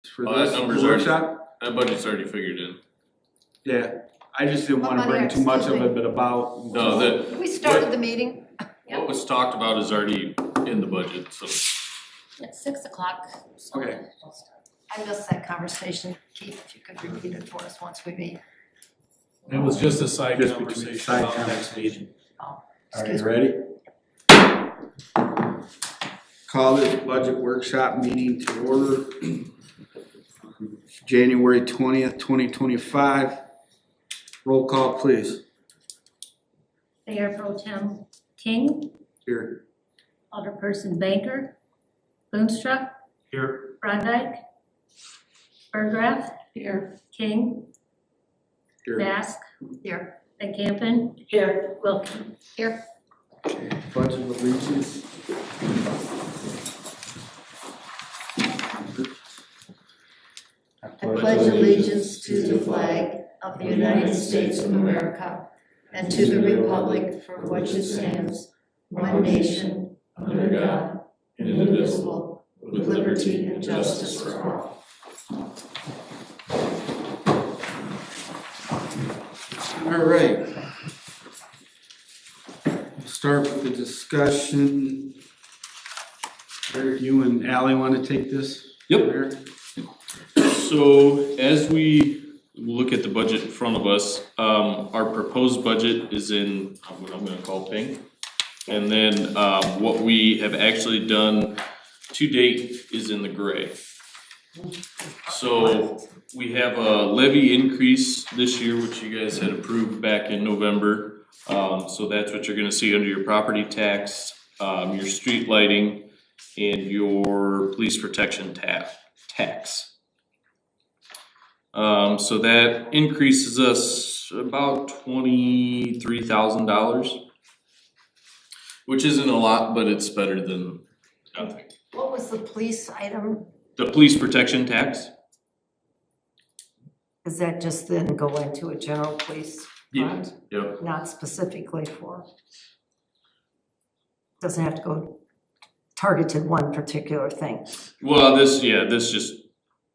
for Well, this that number's already, workshop? that budget's already figured in. Yeah, I just didn't What wanna money, bring too much of excuse me? it, but about. No, that, We started the meeting. what was talked about is already in the budget, so. It's 6 o'clock. so Okay. we'll start. I missed that conversation. Keith, if you could repeat it for us once we meet. It was just a side Just between conversation side about next conversation. meeting. Are Excuse you me. ready? Call this budget workshop meeting to order. January 20th, 2025. Roll call, please. Mayor Pro Tem King, Here. Alderperson Banker, Boonstra, Here. Brondike, Berggraf, Here. King, Here. Mask, Here. Van Campen. Here. Wilkie. Here. Pledge of allegiance. I pledge allegiance to the flag of the United States of America and to the republic for which it stands, one nation, under God, indivisible, with liberty and justice for all. All right. Start with the discussion. Eric, you and Ally want to take this? Yep. Eric? So as we look at the budget in front of us, our proposed budget is in what I'm gonna call pink. And then, what we have actually done to date is in the gray. So we have a levy increase this year, which you guys had approved back in November. So that's what you're gonna see under your property tax, your street lighting, and your police protection tax. So that increases us about $23,000, which isn't a lot, but it's better than nothing. What was the police item? The police protection tax? Does that just then go into a general police Yeah. fund? Yep. Not specifically for? Doesn't have to go targeted one particular thing. Well, this just,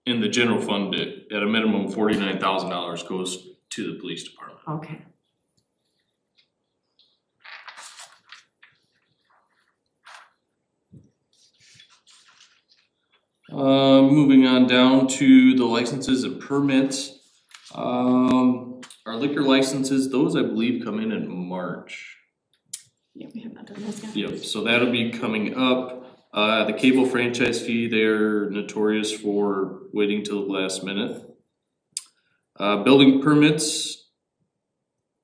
in the general fund, at a minimum, $49,000 goes to the police department. Okay. Moving on down to the licenses and permits. Our liquor licenses, those I believe come in March. Yeah, we have not done this yet. Yep, so that'll be coming up. The cable franchise fee, they're notorious for waiting till the last minute. Building permits,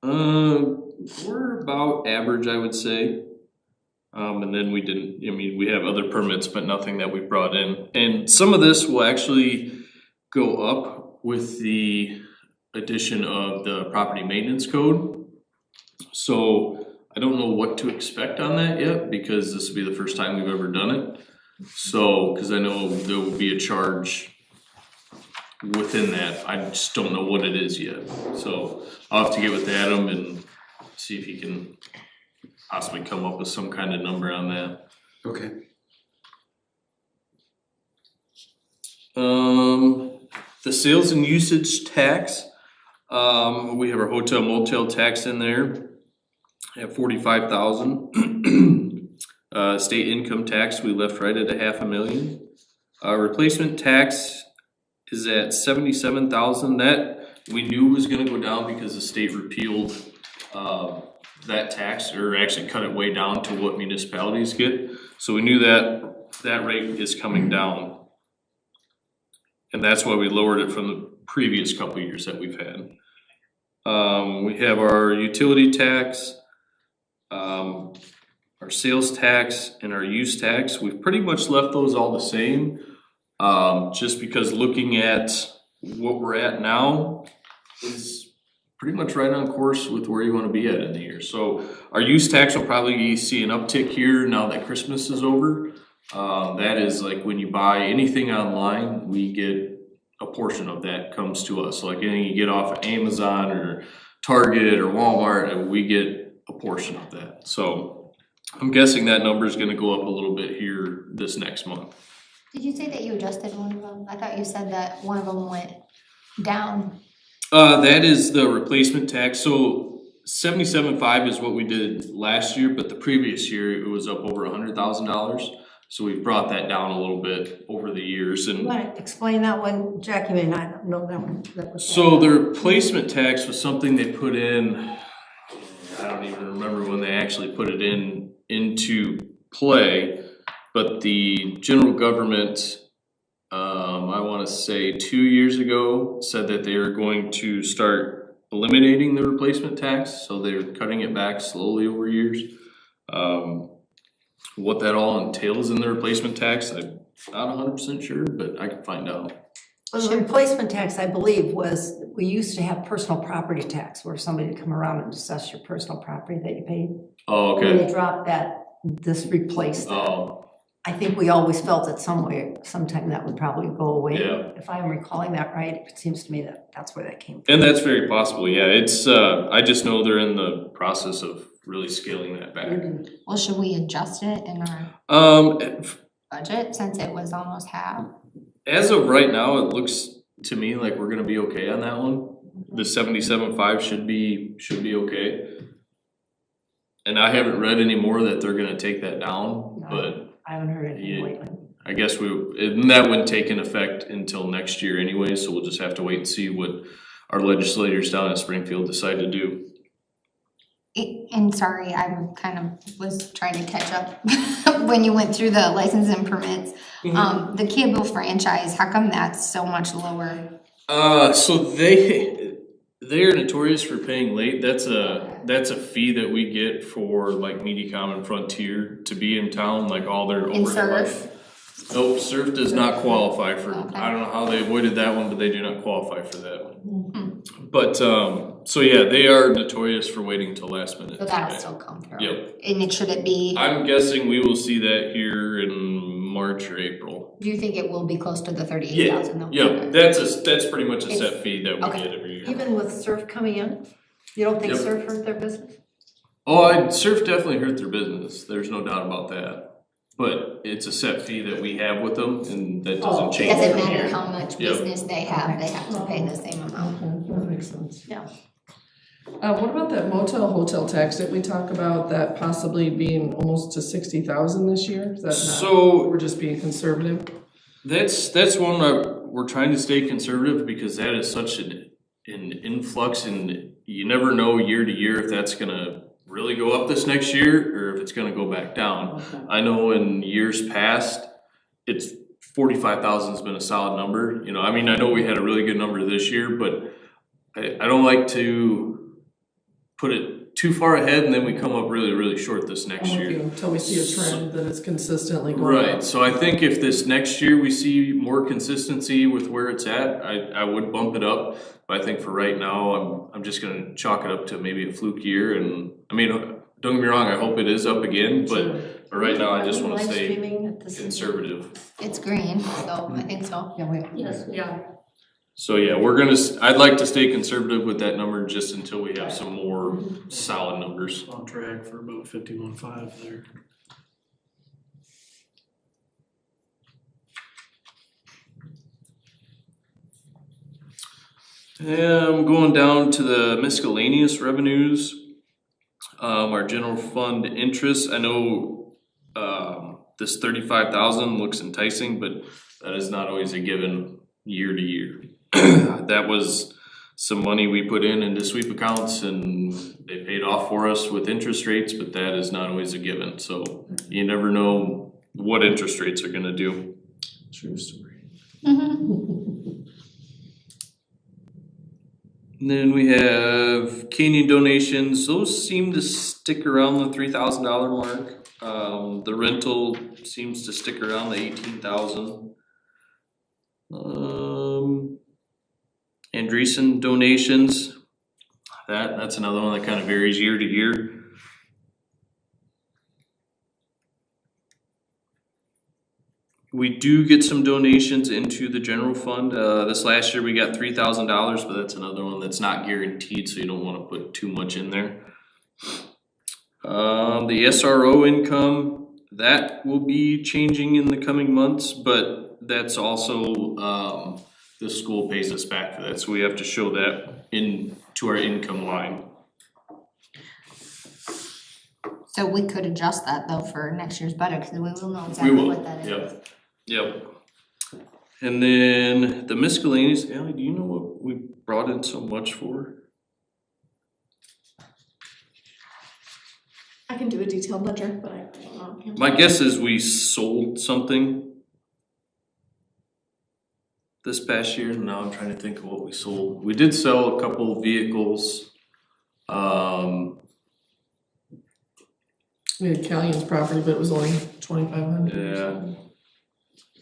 we're about average, I would say. And then we have other permits, but nothing that we brought in. And some of this will actually go up with the addition of the property maintenance code. So I don't know what to expect on that yet, because this will be the first time we've ever done it. So, cause I know there will be a charge within that, I just don't know what it is yet. So I'll have to get with Adam and see if he can possibly come up with some kind of number on that. Okay. The sales and usage tax, we have our hotel motel tax in there at 45,000. State income tax, we left right at $500,000. Replacement tax is at 77,000. That we knew was gonna go down because the state repealed that tax, or actually cut it way down to what municipalities get. So we knew that rate is coming down. And that's why we lowered it from the previous couple of years that we've had. We have our utility tax, our sales tax, and our use tax. We've pretty much left those all the same. Just because looking at what we're at now is pretty much right on course with where you wanna be at in the year. So our use tax will probably see an uptick here now that Christmas is over. That is like when you buy anything online, we get a portion of that comes to us. So like anything you get off of Amazon or Target or Walmart, we get a portion of that. So I'm guessing that number is gonna go up a little bit here this next month. Did you say that you adjusted one of them? I thought you said that one of them went down. That is the replacement tax, so 77.5 is what we did last year, but the previous year it was up over $100,000. So we've brought that down a little bit over the years You and want to explain that one? Jackie may not know that one. That was so the replacement tax was something they put in, I don't even remember when they actually put it into play, but the general government, I wanna say 2 years ago, said that they are going to start eliminating the replacement tax, so they're cutting it back slowly over years. What that all entails in the replacement tax, I'm not 100% sure, but I can find out. Well, the replacement tax, I believe, was, we used to have personal property tax where somebody would come around and assess your personal property that you paid. Oh, When okay. they dropped that, this replaced that. Oh, I think we always felt that sometime that would probably go away. Yeah. If I'm recalling that right, it seems to me that that's where that came from. and that's very possible, yeah, it's, I just know they're in the process of really scaling that back. Well, should we adjust it in our budget since it was almost half? As of right now, it looks to me like we're gonna be okay on that one. The 77.5 should be okay. And I haven't read any more that they're gonna take that down, No. but I haven't heard anything Yeah. lately. I guess and that wouldn't take in effect until next year anyway, so we'll just have to wait and see what our legislators down in Springfield decide to do. And sorry, I kind of was trying to catch up when you went through the license and permits. The cable franchise, how come that's so much lower? So they're notorious for paying late. That's a fee that we get for like MediaCom and Frontier to be in town, like all their In overhead. Surf? Nope, Surf does not qualify for, Okay. I don't know how they avoided that one, but they do not qualify for that one. But, so yeah, they are notorious for waiting till last minute. So that'll still come through? Yep. And should it be, I'm guessing we will see that here in March or April. do you think it will be close to the 38,000 though? Yeah, Okay. that's pretty much a set It's- fee that we okay. get every year. Even with Surf coming in, you don't think Yep. Surf hurt their business? Oh, Surf definitely hurt their business, there's no doubt about that. But it's a set fee that we have with them and that doesn't Oh, It change. doesn't every matter year. how much Yep. business they have to pay the same amount. That makes sense. Yeah. What about that motel hotel tax? Didn't we talk about that possibly being almost to 60,000 this year? Is that not, So we're just being conservative? that's one that we're trying to stay conservative because that is such an influx and you never know year to year if that's gonna really go up this next year or if it's gonna go back down. Okay. I know in years past, it's 45,000's been a solid number, you know, I mean, I know we had a really good number this year, but I don't like to put it too far ahead and then we come up really, really short this next I'm with year. you, until we see a trend that it's consistently going up. Right, so I think if this next year we see more consistency with where it's at, I would bump it up. But I think for right now, I'm just gonna chalk it up to maybe a fluke year and, I mean, don't get me wrong, I hope it is up again, but right now I just wanna Live stay streaming at the same time? conservative. It's green, so I think so. Yeah, we. Yes, we are. So yeah, I'd like to stay conservative with that number just until we have some more solid numbers. On track for about 51.5 there. I'm going down to the miscellaneous revenues. Our general fund interest, I know, this 35,000 looks enticing, but that is not always a given year to year. That was some money we put into sweep accounts and they paid off for us with interest rates, but that is not always a given, so you never know what interest rates are gonna do. True story. And then we have Canyon donations, those seem to stick around the $3,000 mark. The rental seems to stick around the 18,000. Andreessen donations, that's another one that kind of varies year to year. We do get some donations into the general fund. This last year we got $3,000, but that's another one that's not guaranteed, so you don't wanna put too much in there. The SRO income, that will be changing in the coming months, but that's also, the school pays us back for that, so we have to show that to our income line. So we could adjust that though for next year's budget, cause we will know We exactly will, what that is. Yep. And then the miscellaneous, Ally, do you know what we brought in so much for? I can do a detailed ledger, but I don't know. My guess is we sold something this past year. Now I'm trying to think of what we sold. We did sell a couple of vehicles. We had Callion's property, but it was only 2,500. Yeah. I'm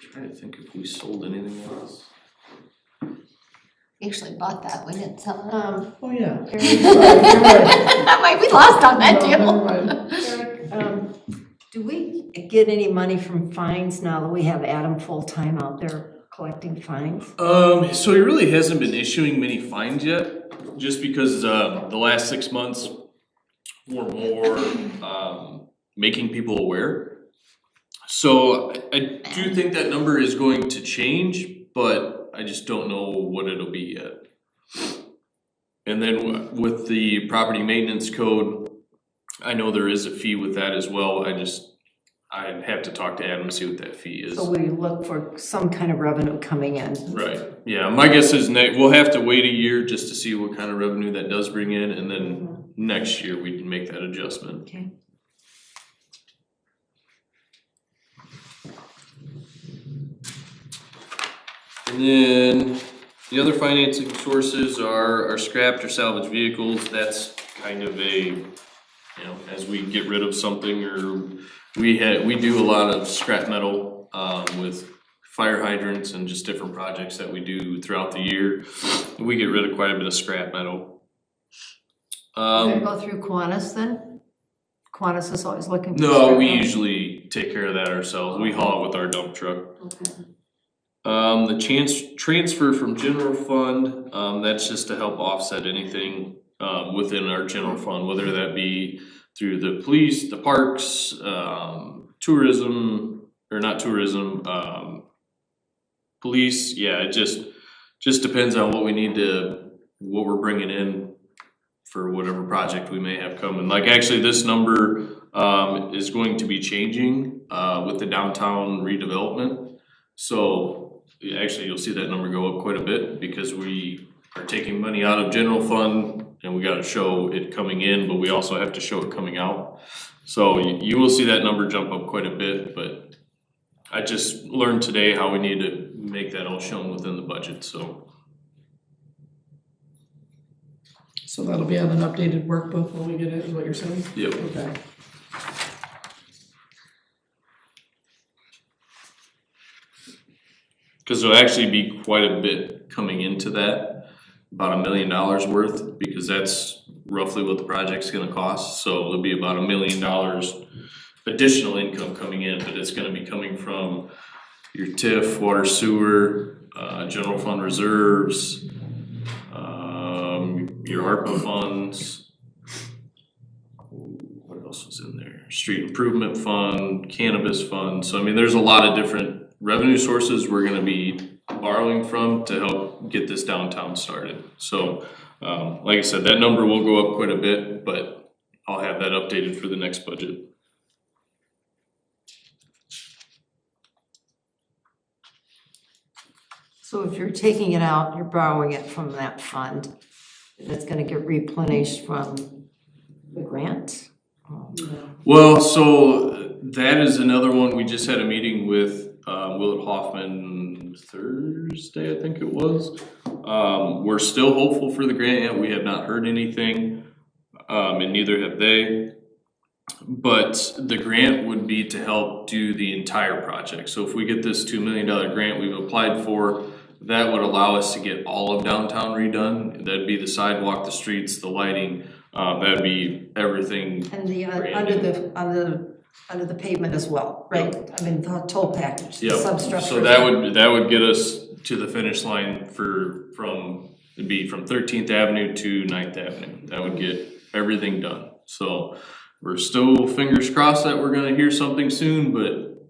trying to think if we sold anything else. We actually bought that, we didn't sell it. Oh, yeah. We lost on that No, deal. never mind. Eric, do we get any money from fines now that we have Adam full-time out there collecting fines? So he really hasn't been issuing many fines yet, just because the last 6 months were more making people aware. So I do think that number is going to change, but I just don't know what it'll be yet. And then with the property maintenance code, I know there is a fee with that as well. I'd have to talk to Adam and see what that fee is. So we look for some kind of revenue coming in. Right, yeah, my guess is we'll have to wait a year just to see what kind of revenue that does bring in, and then next year we can make that adjustment. Okay. And then the other financing sources are scrapped or salvaged vehicles. That's kind of as we get rid of something, or we do a lot of scrap metal with fire hydrants and just different projects that we do throughout the year. We get rid of quite a bit of scrap metal. Gonna go through Kiwanis then? Kiwanis is always looking for. No, scrap we metal? usually take care of that ourselves. We haul it with our dump truck. Okay. The transfer from general fund, that's just to help offset anything within our general fund, whether that be through the police, the parks, tourism, or not tourism, police. Yeah, it just depends on what we're bringing in for whatever project we may have coming. Like actually this number is going to be changing with the downtown redevelopment. So actually you'll see that number go up quite a bit because we are taking money out of general fund and we gotta show it coming in, but we also have to show it coming out. So you will see that number jump up quite a bit, but I just learned today how we need to make that all shown within the budget, so. So that'll be on an updated workbook when we get it, is what you're saying? Yep. Okay. Cause there'll actually be quite a bit coming into that, about $1 million worth, because that's roughly what the project's gonna cost. So there'll be about $1 million additional income coming in, but it's gonna be coming from your TIF, water sewer, general fund reserves, your ARPA funds. What else was in there? Street improvement fund, cannabis fund. So I mean, there's a lot of different revenue sources we're gonna be borrowing from to help get this downtown started. So, like I said, that number will go up quite a bit, but I'll have that updated for the next budget. So if you're taking it out, you're borrowing it from that fund, and it's gonna get replenished from the grant? Well, so that is another one. We just had a meeting with Willard Hoffman Thursday, I think it was. We're still hopeful for the grant yet. We have not heard anything, and neither have they. But the grant would be to help do the entire project. So if we get this $2 million grant we've applied for, that would allow us to get all of downtown redone. That'd be the sidewalk, the streets, the lighting, that'd be everything. And the, brand under the pavement as well, right? I mean, the toll package, the Yep. substructure. So that would get us to the finish line from 13th Avenue to 9th Avenue. That would get everything done. So we're still fingers crossed that we're gonna hear something soon, but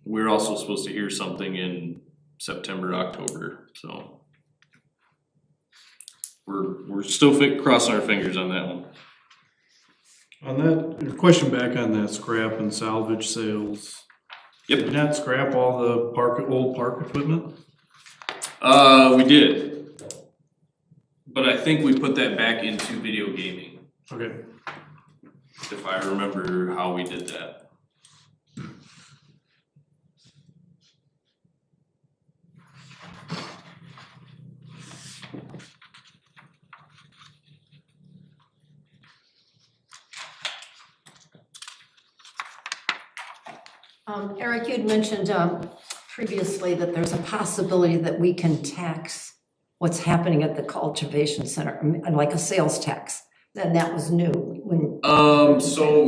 we're also supposed to hear something in September, October, so. We're still crossing our fingers on that one. On that, your question back on that scrap and salvage sales. Yep. Did you not scrap all the old park equipment? We did. But I think we put that back into video gaming, Okay. if I remember how we did that. Eric, you'd mentioned previously that there's a possibility that we can tax what's happening at the cultivation center, like a sales tax. Then that was new when. So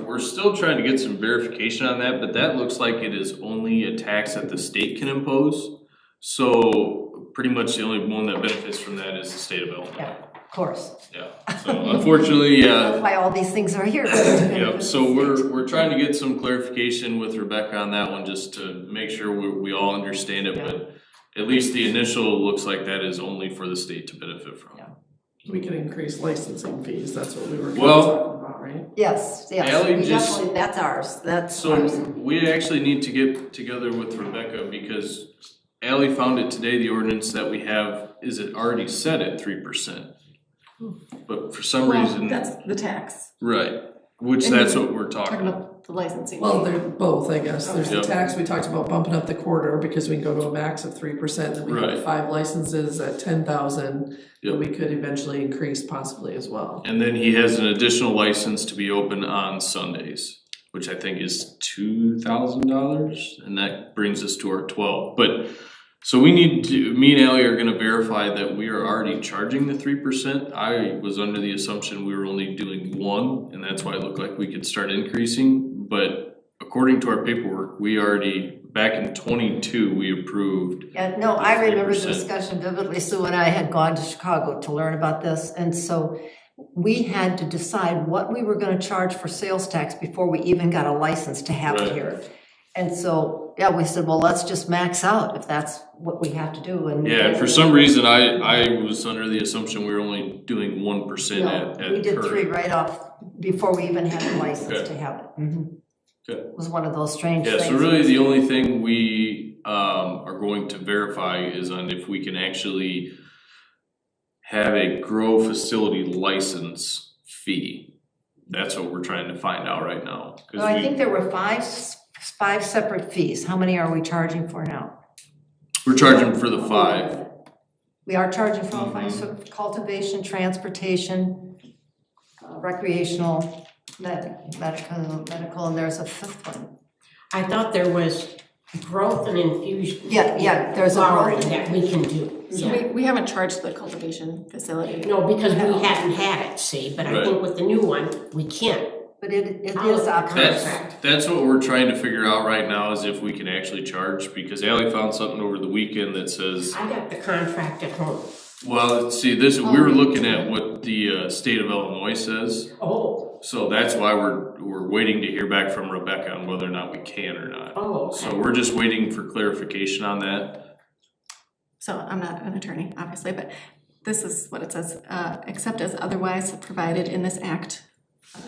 we're still trying to get some verification on that, but that looks like it is only a tax that the state can impose. So pretty much the only one that benefits from that is the state of Illinois. Yeah, of course. Yeah, so unfortunately, That's why all these things are here. Yep, so we're trying to get some clarification with Rebecca on that one, just to make sure we all understand it, but at least the initial looks like that is only for the state to benefit from. Yeah. We can increase licensing fees, that's what we were kind Well, of talking about, right? Yes, Ally we just- definitely, that's ours, that's So ours. we actually need to get together with Rebecca, because Ally found it today, the ordinance that we have is it already set at 3%. But for some reason, That's the tax. right, which And that's you're what we're talking Talking about. about the licensing. Well, they're both, I guess. There's the Yep. tax, we talked about bumping up the corridor because we can go to a max of 3%, then we Right. have 5 licenses at 10,000 Yep. that we could eventually increase possibly as well. And then he has an additional license to be open on Sundays, which I think is $2,000, and that brings us to our 12. But, so me and Ally are gonna verify that we are already charging the 3%. I was under the assumption we were only doing 1, and that's why it looked like we could start increasing. But according to our paperwork, we already, back in 22, we approved. Yeah, no, I remember the 3%. discussion vividly. Sue and I had gone to Chicago to learn about this, and so we had to decide what we were gonna charge for sales tax before we even got a license to have it Right. here. And so, yeah, we said, well, let's just max out if that's what we have to do, and. Yeah, for some reason, I was under the assumption we were only doing 1% at No, we did per. 3 right off before we even had the license Okay. to have it. Mhm. Okay. It was one of those strange Yeah, things. so really the only thing we are going to verify is on if we can actually have a grow facility license fee. That's what we're trying to find out right now. 'Cause No, I we- think there were five separate fees. How many are we charging for now? We're charging for the 5. We are charging for all Mm-hmm. 5, so cultivation, transportation, recreational, medical, and there's a 5th one. I thought there was growth and infusion. Yeah, there's a flowering growth. that we can do. So we haven't charged the cultivation facility. No, because we hadn't had it, see, but I Right. think with the new one, we can. But it I'll is look at optional. contract. That's what we're trying to figure out right now, is if we can actually charge, because Ally found something over the weekend that says, I got the contract at home. well, see, we were looking at what the state of Illinois says. Oh, So that's why we're waiting to hear back from Rebecca on whether or not we can or not. okay. So we're just waiting for clarification on that. So I'm not an attorney, obviously, but this is what it says, except as otherwise provided in this act,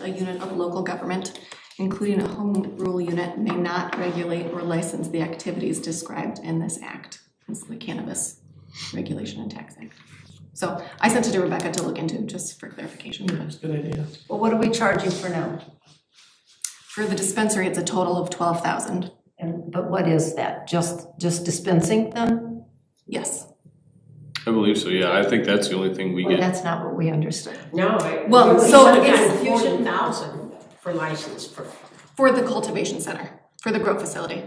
a unit of local government, including a home rule unit, may not regulate or license the activities described in this act. It's the Cannabis Regulation and Tax Act. So I sent it to Rebecca to look into, just for clarification. That's a good idea. Well, what are we charging for now? For the dispensary, it's a total of 12,000. But what is that? Just dispensing then? Yes. I believe so, yeah. I think that's the only thing we Well, get. that's not what we understood. No, Well, we so should've it's gotten infusion. 40,000 for license for. For the cultivation center, for the grow facility.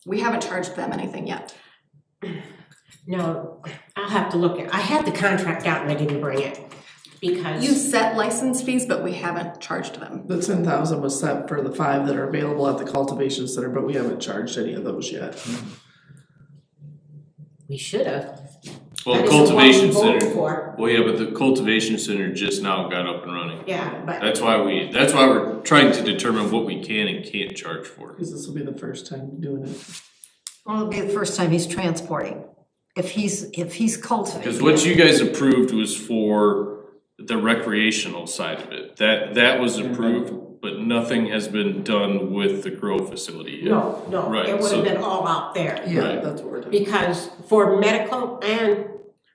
We haven't charged them anything yet. No, I'll have to look at, I had the contract out and I didn't bring it because. You set license fees, but we haven't charged them. The 10,000 was set for the 5 that are available at the cultivation center, but we haven't charged any of those yet. We should have. Well, That the isn't what we cultivation voted center, for. well, yeah, but the cultivation center just now got up and running. Yeah, but That's why we're trying to determine what we can and can't charge for. Because this will be the first time doing it. Well, it'll be the first time he's transporting. If he's cultivating. Because what you guys approved was for the recreational side of it. That was approved, but nothing has been done with the grow facility yet. no, Right, it would so- have been all out there. Yeah, Right. that's what we're doing. Because for medical and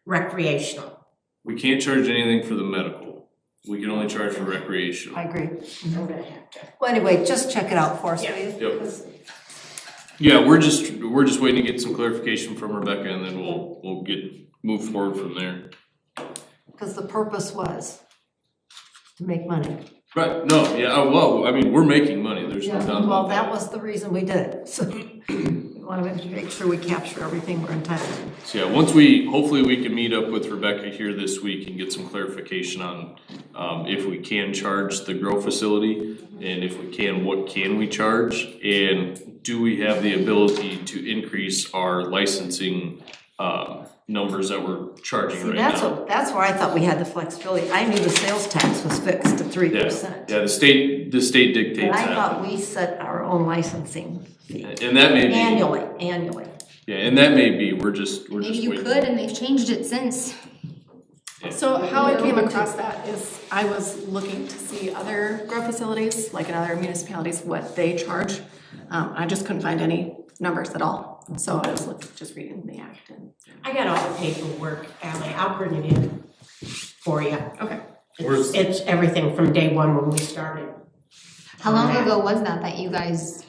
recreational. We can't charge anything for the medical. We can only charge for recreational. I agree. I'm gonna have to. Well, anyway, just check it out for us, Yeah. will you? Yep. Yeah, we're just waiting to get some clarification from Rebecca, and then we'll move forward from there. Because the purpose was to make money. Right, no, yeah, well, I mean, we're making money, there's no doubt Well, about that that. was the reason we did it. So we want to make sure we capture everything we're entitled to. So yeah, hopefully we can meet up with Rebecca here this week and get some clarification on if we can charge the grow facility, and if we can, what can we charge? And do we have the ability to increase our licensing numbers that we're charging See, right that's now? that's where I thought we had the flexibility. I knew the sales tax was fixed at 3%. Yeah, the state dictates But I that. thought we set our own licensing fee And that may be, annually. yeah, and that may be, we're just Maybe waiting. you could, and they've changed it since. So how I came across that is I was looking to see other grow facilities, like in other municipalities, what they charge. I just couldn't find any numbers at all. So I was just reading the act and. I got all the paperwork, Ally, I'll bring it in for you. Okay. It's everything from day one when we started. How long ago was that you guys,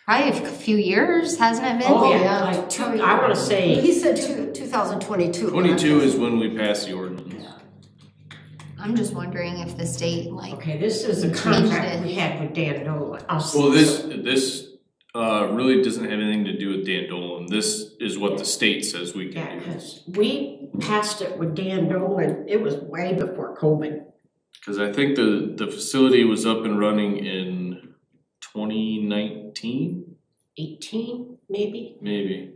probably a few years, hasn't it been? Oh, yeah, like I wanna say, He said 2022. 22 is when we pass the ordinance. I'm just wondering if the state, like, okay, this is a contract we had with Dan Nolan. Well, this really doesn't have anything to do with Dan Dolan. This is what the state says we Yeah, can do. because we passed it with Dan Nolan, it was way before COVID. Cause I think the facility was up and running in 2019, 18, maybe, maybe.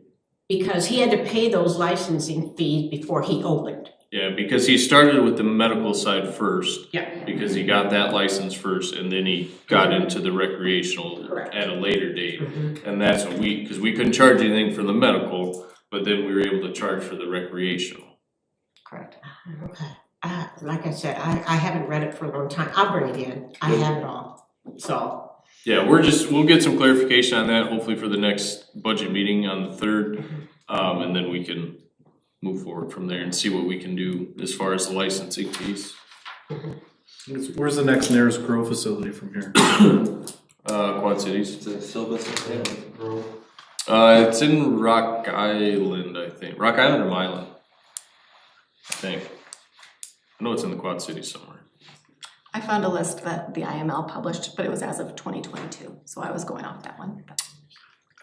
because he had to pay those licensing fees before he opened. Yeah, because he started with the medical side first. Yeah. Because he got that license first, and then he got into the recreational Correct. at a later date. Mhm. And that's what cause we couldn't charge anything for the medical, but then we were able to charge for the recreational. Correct. Okay, like I said, I haven't read it for a long time, I'll bring it in, I have it all, so. Yeah, we'll get some clarification on that, hopefully for the next budget meeting on the 3rd. And then we can move forward from there and see what we can do as far as the licensing piece. Where's the next nearest grow facility from here? Quad Cities. Is it Sylvester Grove? It's in Rock Island, I think. Rock Island or Milan? I think. I know it's in the Quad Cities somewhere. I found a list that the IML published, but it was as of 2022, so I was going off that one.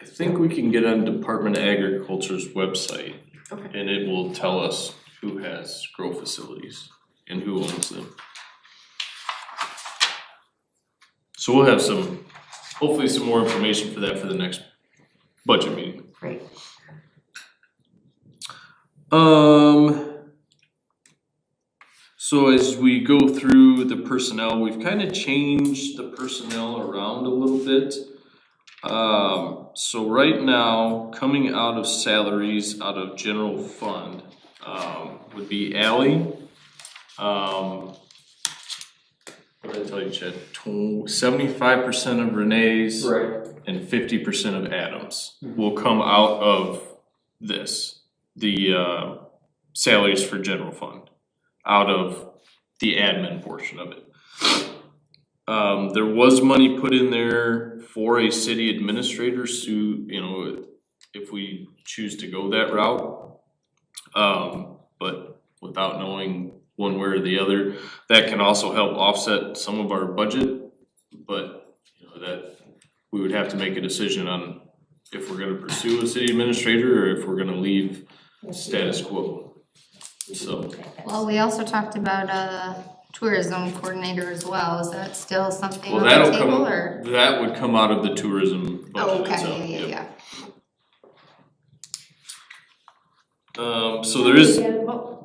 I think we can get on Department of Agriculture's website. Okay. And it will tell us who has grow facilities and who owns them. So we'll have hopefully some more information for that for the next budget meeting. Great. So as we go through the personnel, we've kind of changed the personnel around a little bit. So right now, coming out of salaries, out of general fund, would be Ally. What did I tell you, Chad? 75% of Renee's. Right. And 50% of Adams will come out of this, the salaries for general fund, out of the admin portion of it. There was money put in there for a city administrator, if we choose to go that route. But without knowing one way or the other, that can also help offset some of our budget. But, that we would have to make a decision on if we're gonna pursue a city administrator or if we're gonna leave status quo. So, well, we also talked about a tourism coordinator as well. Is that still something well, on the table, or? that would come out of the tourism Oh, budget okay, itself, yeah. So there is What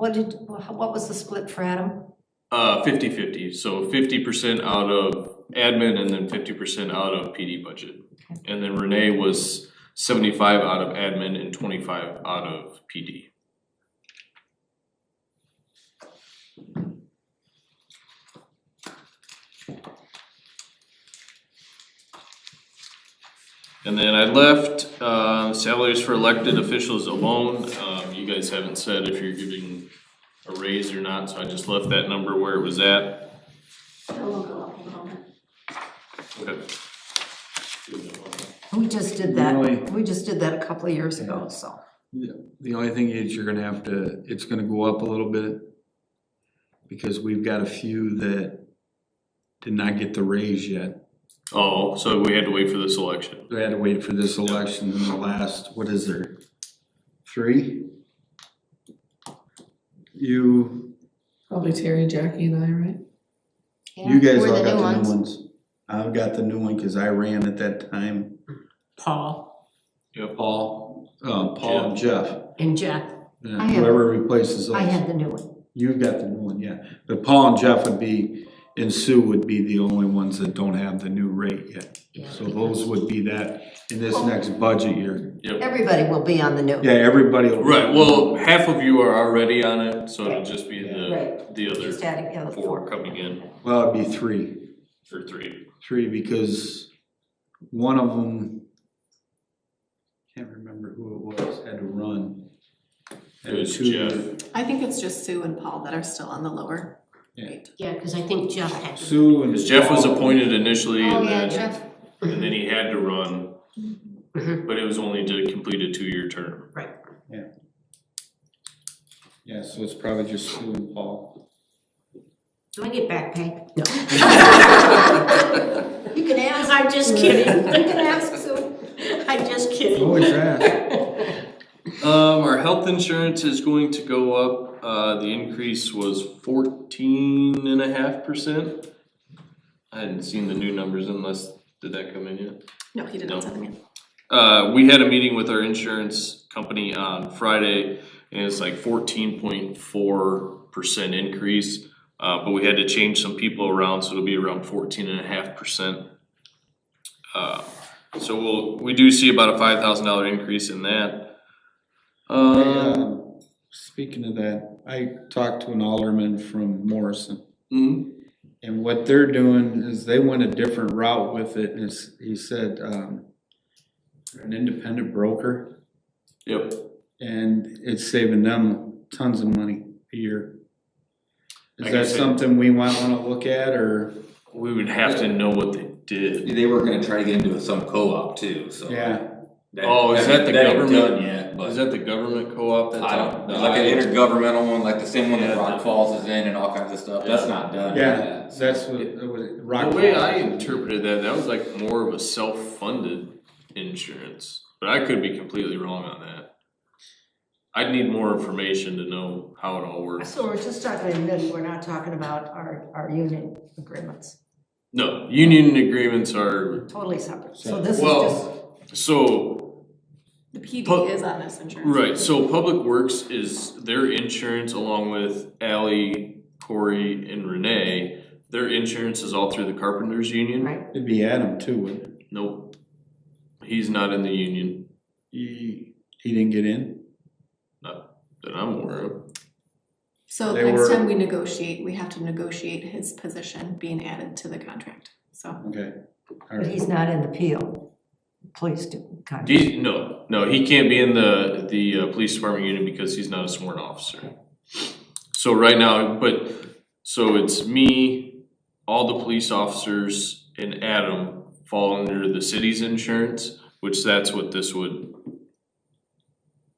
was the split for Adam? 50-50, so 50% out of admin and then 50% out of PD budget. And then Renee was 75 out of admin and 25 out of PD. And then I left salaries for elected officials alone. You guys haven't said if you're giving a raise or not, so I just left that number where it was at. Okay. We just did that a couple of years ago, so. The only thing is you're gonna have to, it's gonna go up a little bit. Because we've got a few that did not get the raise yet. Oh, so we had to wait for this election. We had to wait for this election in the last, what is there? 3? You Probably Terry, Jackie and I, right? You guys We're all the got new the ones. new ones. I've got the new one because I ran at that time. Paul Paul and Jeff. and Jeff. Yeah, I have- whoever replaces those. I had the new one. You've got the new one, yeah. But Paul and Jeff would be, and Sue would be the only ones that don't have the new rate yet. Yeah. So those would be that in this next budget year. Everybody will be on the new. Yeah, everybody will. Right, well, half of you are already on it, so it'll just be Right. the Just other adding the other 4 coming in, Well, it'd be 3. or 3. 3 because one of them, can't remember who it was, had to run. It was Two- Jeff. I think it's just Sue and Paul that are still on the lower Yeah. rate. Yeah, because I think Jeff had. Sue and. Because Jeff was Paul. appointed initially Oh, and yeah, then, Jeff. and then he had to run, but it was only to complete a 2-year term. Yeah, so it's probably just Sue and Paul. Do I get back pay? No. You can ask. I'm just kidding. You can ask Sue. I'm just kidding. Always ask. Our health insurance is going to go up, the increase was 14.5%. I hadn't seen the new numbers unless, did that come in yet? No, he did No. not send them in. We had a meeting with our insurance company on Friday, and it's like 14.4% increase. But we had to change some people around, so it'll be around 14.5%. So we do see about a $5,000 increase in that. Speaking of that, I talked to an alderman from Morrison. Mhm. And what they're doing is they went a different route with it, and he said, an independent broker, Yep. and it's saving them tons of money a year. Is Like I that said- something we might wanna look at, or? We would have to know what they did. They were gonna try to get into some co-op too, so. Yeah, Oh, is that the ain't government? done yet, but Is that the government co-op that's I out? don't, there's like an intergovernmental one, like the same one that Yeah. Rock Falls is in and all kinds of stuff, that's not done yeah, yet. that's what, Rock. The way I interpreted that was like more of a self-funded insurance, but I could be completely wrong on that. I'd need more information to know how it all works. So we're just talking about this, we're not talking about our union agreements, No, union agreements are, totally separate. So this is just, well, so, The PD Pu- is on this insurance. right, so Public Works is their insurance along with Ally, Corey, and Renee. Their insurance is all through the Carpenters Union. right? It'd be Adam too, wouldn't it? Nope, he's not in the union He didn't get in? that I'm aware of. So They next were- time we negotiate, we have to negotiate his position being added to the contract, so. Okay, all But right. he's not in the PO, police contract. No, he can't be in the police department unit because he's not a sworn officer. So right now, so it's me, all the police officers, and Adam fall under the city's insurance, which that's what this would,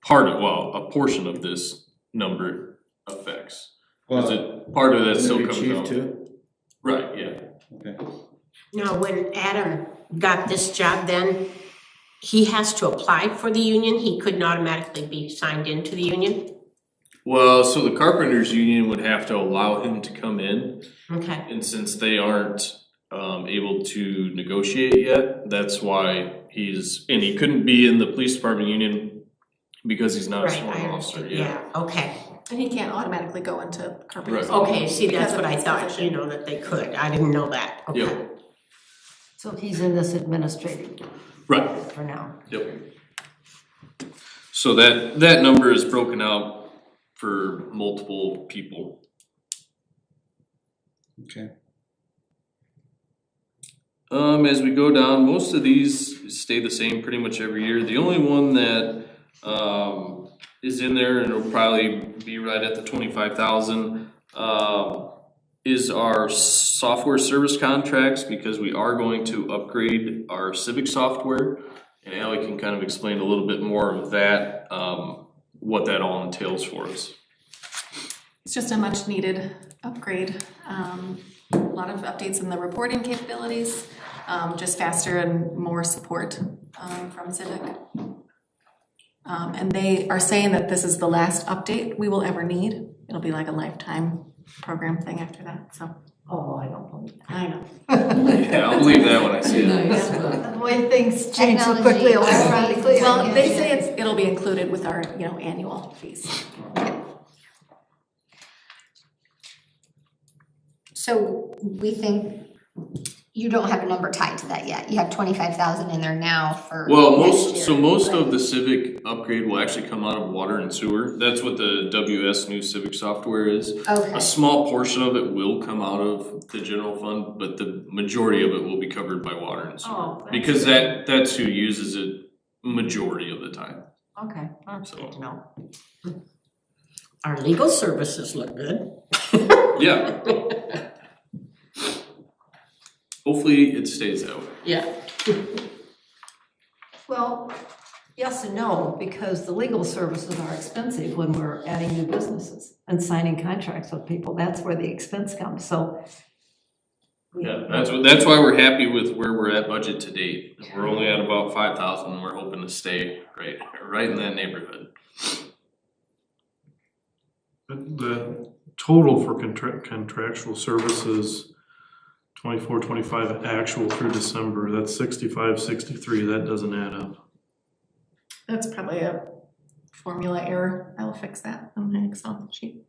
a portion of this number affects. Cause part of that still Wouldn't comes it be out. chief too? Right, yeah. Okay. Now, when Adam got this job then, he has to apply for the union, he couldn't automatically be signed into the union? Well, so the Carpenters Union would have to allow him to come in. Okay, And since they aren't able to negotiate yet, that's why he couldn't be in the police department union Because he's not a Right, sworn I officer, understand, yeah. yeah, okay. And he can't automatically go into carpenter's. Right. Okay, see, that's Because of what I his thought, position. you know, that they could, I didn't know that, okay. Yep, So he's in this administrative right, for now. yep. So that number is broken out for multiple people. Okay. As we go down, most of these stay the same pretty much every year. The only one that, is in there and it'll probably be right at the 25,000, is our software service contracts, because we are going to upgrade our Civic software. And Ally can kind of explain a little bit more of that, what that all entails for us. It's just a much needed upgrade. A lot of updates in the reporting capabilities, just faster and more support from Civic. And they are saying that this is the last update we will ever need. It'll be like a lifetime program thing after that, so. Oh, I don't believe that. I know. Yeah, I'll believe that when I see it. Nice. The way things change so Technology quickly always electronically. Well, they say it'll be included with our, annual fees. So we think, you don't have a number tied to that yet, you have 25,000 in there now for Well, next year. most of the Civic upgrade will actually come out of water and sewer. That's what the WS new Civic software is. Okay, A small portion of it will come out of the general fund, but the majority of it will be covered by water and sewer. Oh, that's Because that's who uses it majority of the time. Okay, that's good to know. Our legal services look good. Yeah. Hopefully it stays that way. Yeah. Well, yes and no, because the legal services are expensive when we're adding new businesses and signing contracts with people. That's where the expense comes, so. Yeah, that's why we're happy with where we're at budget to date. We're only at about 5,000 and we're hoping to stay right in that neighborhood. The total for contractual services, 24, 25 actual through December, that's 65, 63, that doesn't add up. That's probably a formula error. I will fix that on my Excel sheet.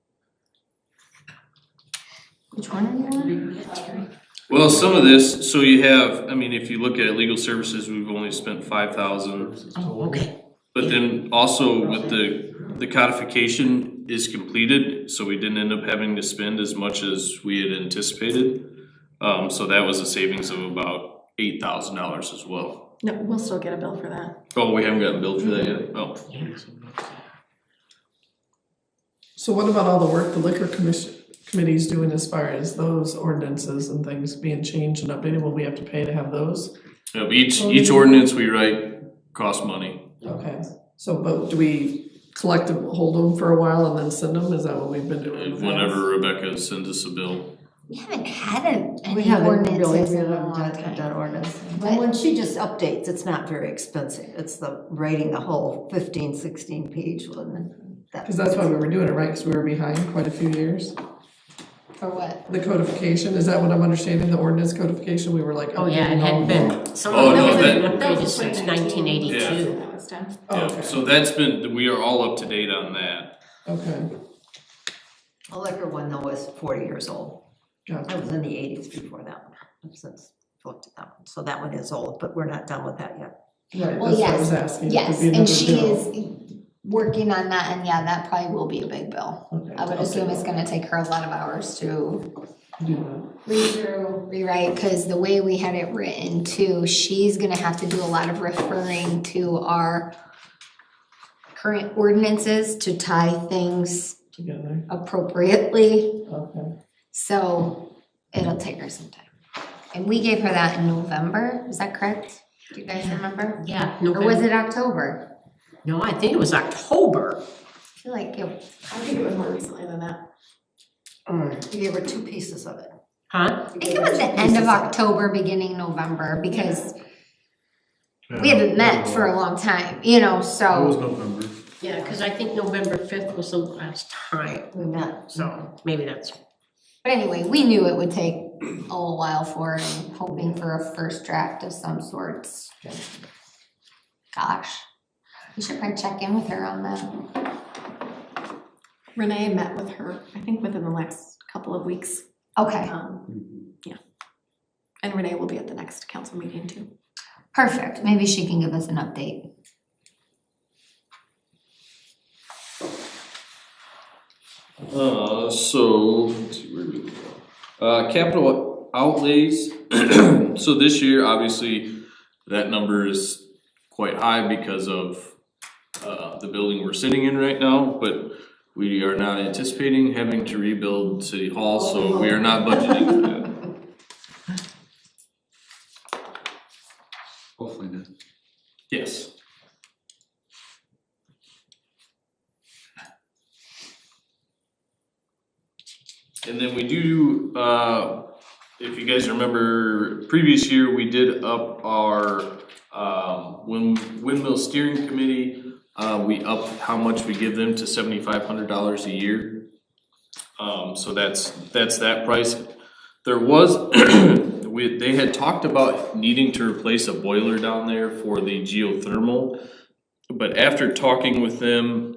which one are you on? Well, some of this, so you have, I mean, if you look at legal services, we've only spent 5,000. Oh, okay. But then also with the codification is completed, so we didn't end up having to spend as much as we had anticipated. So that was a savings of about $8,000 as well. No, we'll still get a bill for that. Oh, we haven't gotten billed for that yet? Oh. So what about all the work the liquor committee's doing as far as those ordinances and things being changed and updated? Will we have to pay to have those? Yep, each ordinance we write costs money. Okay, so but do we collect them, hold them for a while and then send them? Is that what we've been doing? in the past? Whenever Rebecca sends us a bill. We haven't had We any haven't really ordinances in a done long done time. ordinance. But- And when she just updates, it's not very expensive. It's the writing the whole 15, 16 page one. Cause that's why we were doing it, right? Cause we were behind quite a few years. For what? The codification, is that what I'm understanding? The ordinance codification, we were like. Oh, yeah, it updating all had of them. been, some Oh, of no, them have that- been upgraded since 1982. That was done. Oh, Yeah, okay. so that's been, we are all up to date on that. Okay, The liquor one though was 40 years old. I gotcha. was in the 80s before that one. I've since looked at that one. So that one is old, but we're not done with that yet. Right, Well, that's what I was yes, asking. yes, It'd be and another she bill. is working on that, and yeah, that probably will be a big bill. Okay, I would assume it's gonna take her a lot of hours to do that. read through, rewrite, cause the way we had it written too, she's gonna have to do a lot of referring to our current ordinances to tie things Together, appropriately, okay. so it'll take her some time. And we gave her that in November, is that correct? Do you guys remember? Yeah, Or was it October? No, I think it was October. I feel like it, I think it was more recently than that. You gave her 2 pieces of it. Huh? I think it was the end of October, beginning November, because we haven't met for a long time, you know, That was so. November. Yeah, because I think November 5th was the last time, We met. so maybe that's, But anyway, we knew it would take a little while for it, and hoping for a first draft of some sorts. Gosh, You should probably check in with her on that. Renee met with her, I think within the last couple of weeks. Okay, Yeah. And Renee will be at the next council meeting too. perfect. Maybe she can give us an update. So, let's see, where do we go? Capital outlays, so this year, obviously, that number is quite high because of the building we're sitting in right now, but we are not anticipating having to rebuild City Hall, so we are not budgeting for that. Hopefully not. Yes. And then we do, if you guys remember, previous year, we did up our, windmill steering committee. We upped how much we give them to $7,500 a year. So that's that price. There was, they had talked about needing to replace a boiler down there for the geothermal. But after talking with them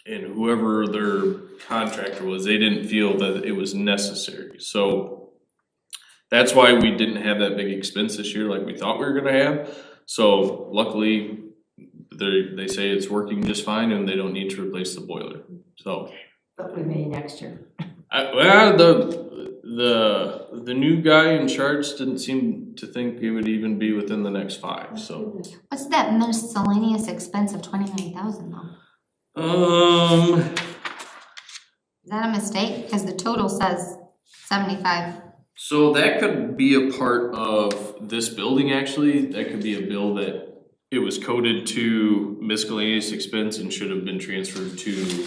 and whoever their contractor was, they didn't feel that it was necessary. So that's why we didn't have that big expense this year like we thought we were gonna have. So luckily, they say it's working just fine and they don't need to replace the boiler, so. Hopefully maybe next year. Well, the new guy in charge didn't seem to think it would even be within the next 5, so. What's that miscellaneous expense of $29,000 though? Is that a mistake? Cause the total says 75. So that could be a part of this building, actually. That could be a bill that it was coded to miscellaneous expense and should have been transferred to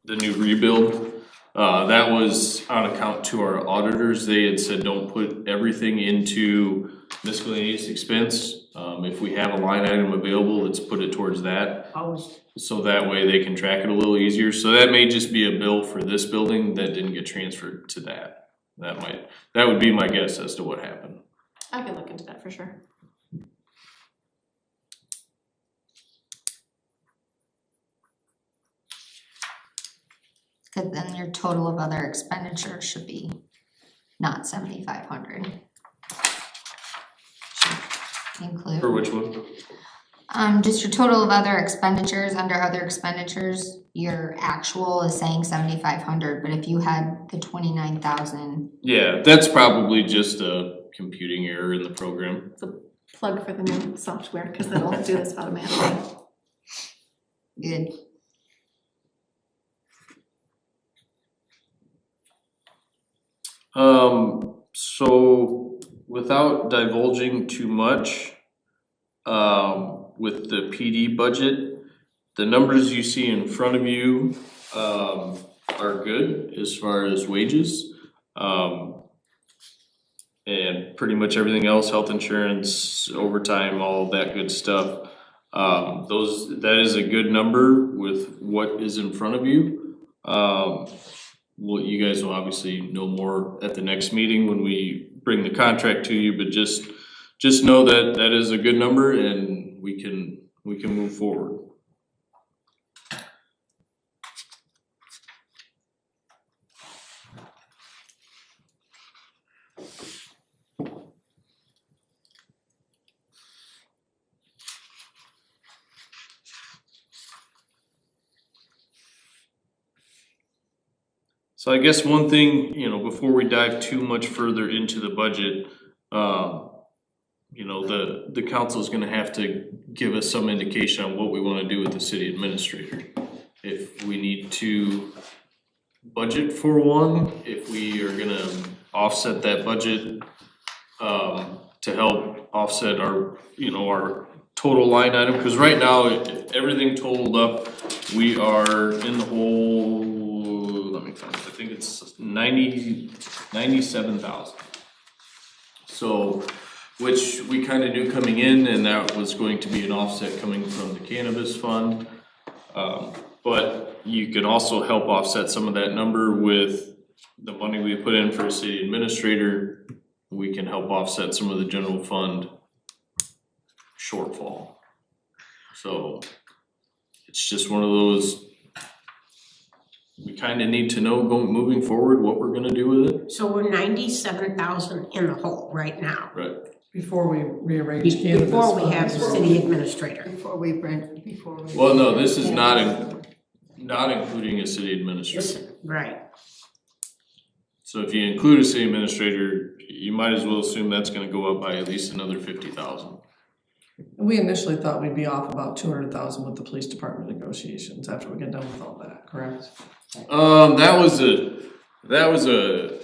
the new rebuild. That was on account to our auditors. They had said don't put everything into miscellaneous expense. If we have a line item available, let's put it towards that. So that way they can track it a little easier. So that may just be a bill for this building that didn't get transferred to that. That would be my guess as to what happened. I can look into that for sure. Cause then your total of other expenditures should be not 7,500. Should include. For which one? Just your total of other expenditures, under other expenditures, your actual is saying 7,500, but if you had the 29,000. Yeah, that's probably just a computing error in the program. It's a plug for the new software, because it'll do this automatically. Good. So without divulging too much, with the PD budget, the numbers you see in front of you, are good as far as wages. And pretty much everything else, health insurance, overtime, all that good stuff. That is a good number with what is in front of you. Well, you guys will obviously know more at the next meeting when we bring the contract to you, but just know that that is a good number and we can move forward. So I guess one thing, before we dive too much further into the budget, the council is gonna have to give us some indication on what we wanna do with the city administrator. If we need to budget for one, if we are gonna offset that budget, to help offset our total line item, cause right now, everything totaled up, we are in the hole, let me find it, I think it's 97,000. So, which we kinda knew coming in, and that was going to be an offset coming from the cannabis fund. But you can also help offset some of that number with the money we put in for a city administrator. We can help offset some of the general fund shortfall. So it's just one of those, we kinda need to know moving forward what we're gonna do with it. So we're 97,000 in the hole right now, Right. Before we rearrange candidates. before we have the city administrator. Before we. Well, no, this is not including a city administrator. Right. So if you include a city administrator, you might as well assume that's gonna go up by at least another 50,000. We initially thought we'd be off about 200,000 with the police department negotiations after we get done with all that, correct? That was a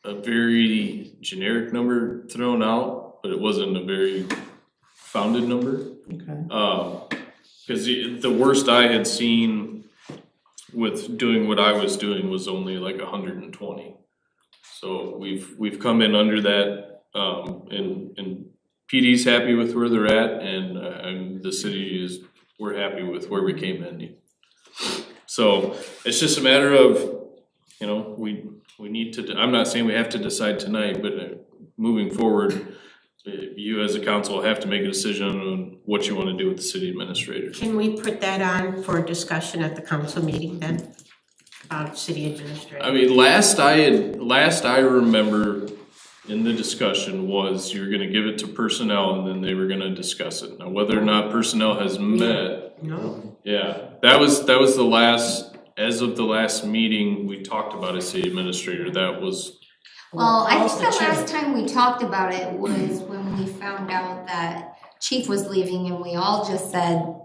very generic number thrown out, but it wasn't a very founded number. Okay. Cause the worst I had seen with doing what I was doing was only like 120. So we've come in under that, and PD's happy with where they're at, and the city we're happy with where we came in. So it's just a matter of, you know, we need to, I'm not saying we have to decide tonight, but moving forward, you as a council have to make a decision on what you wanna do with the city administrator. Can we put that on for discussion at the council meeting then? About city administrator? I mean, last I remember in the discussion was you're gonna give it to personnel and then they were gonna discuss it. Now, whether or not personnel has met, No. yeah, that was the last, as of the last meeting, we talked about a city administrator, that was. Well, I think the chair. last time we talked about it was when we found out that Chief was leaving and we all just said,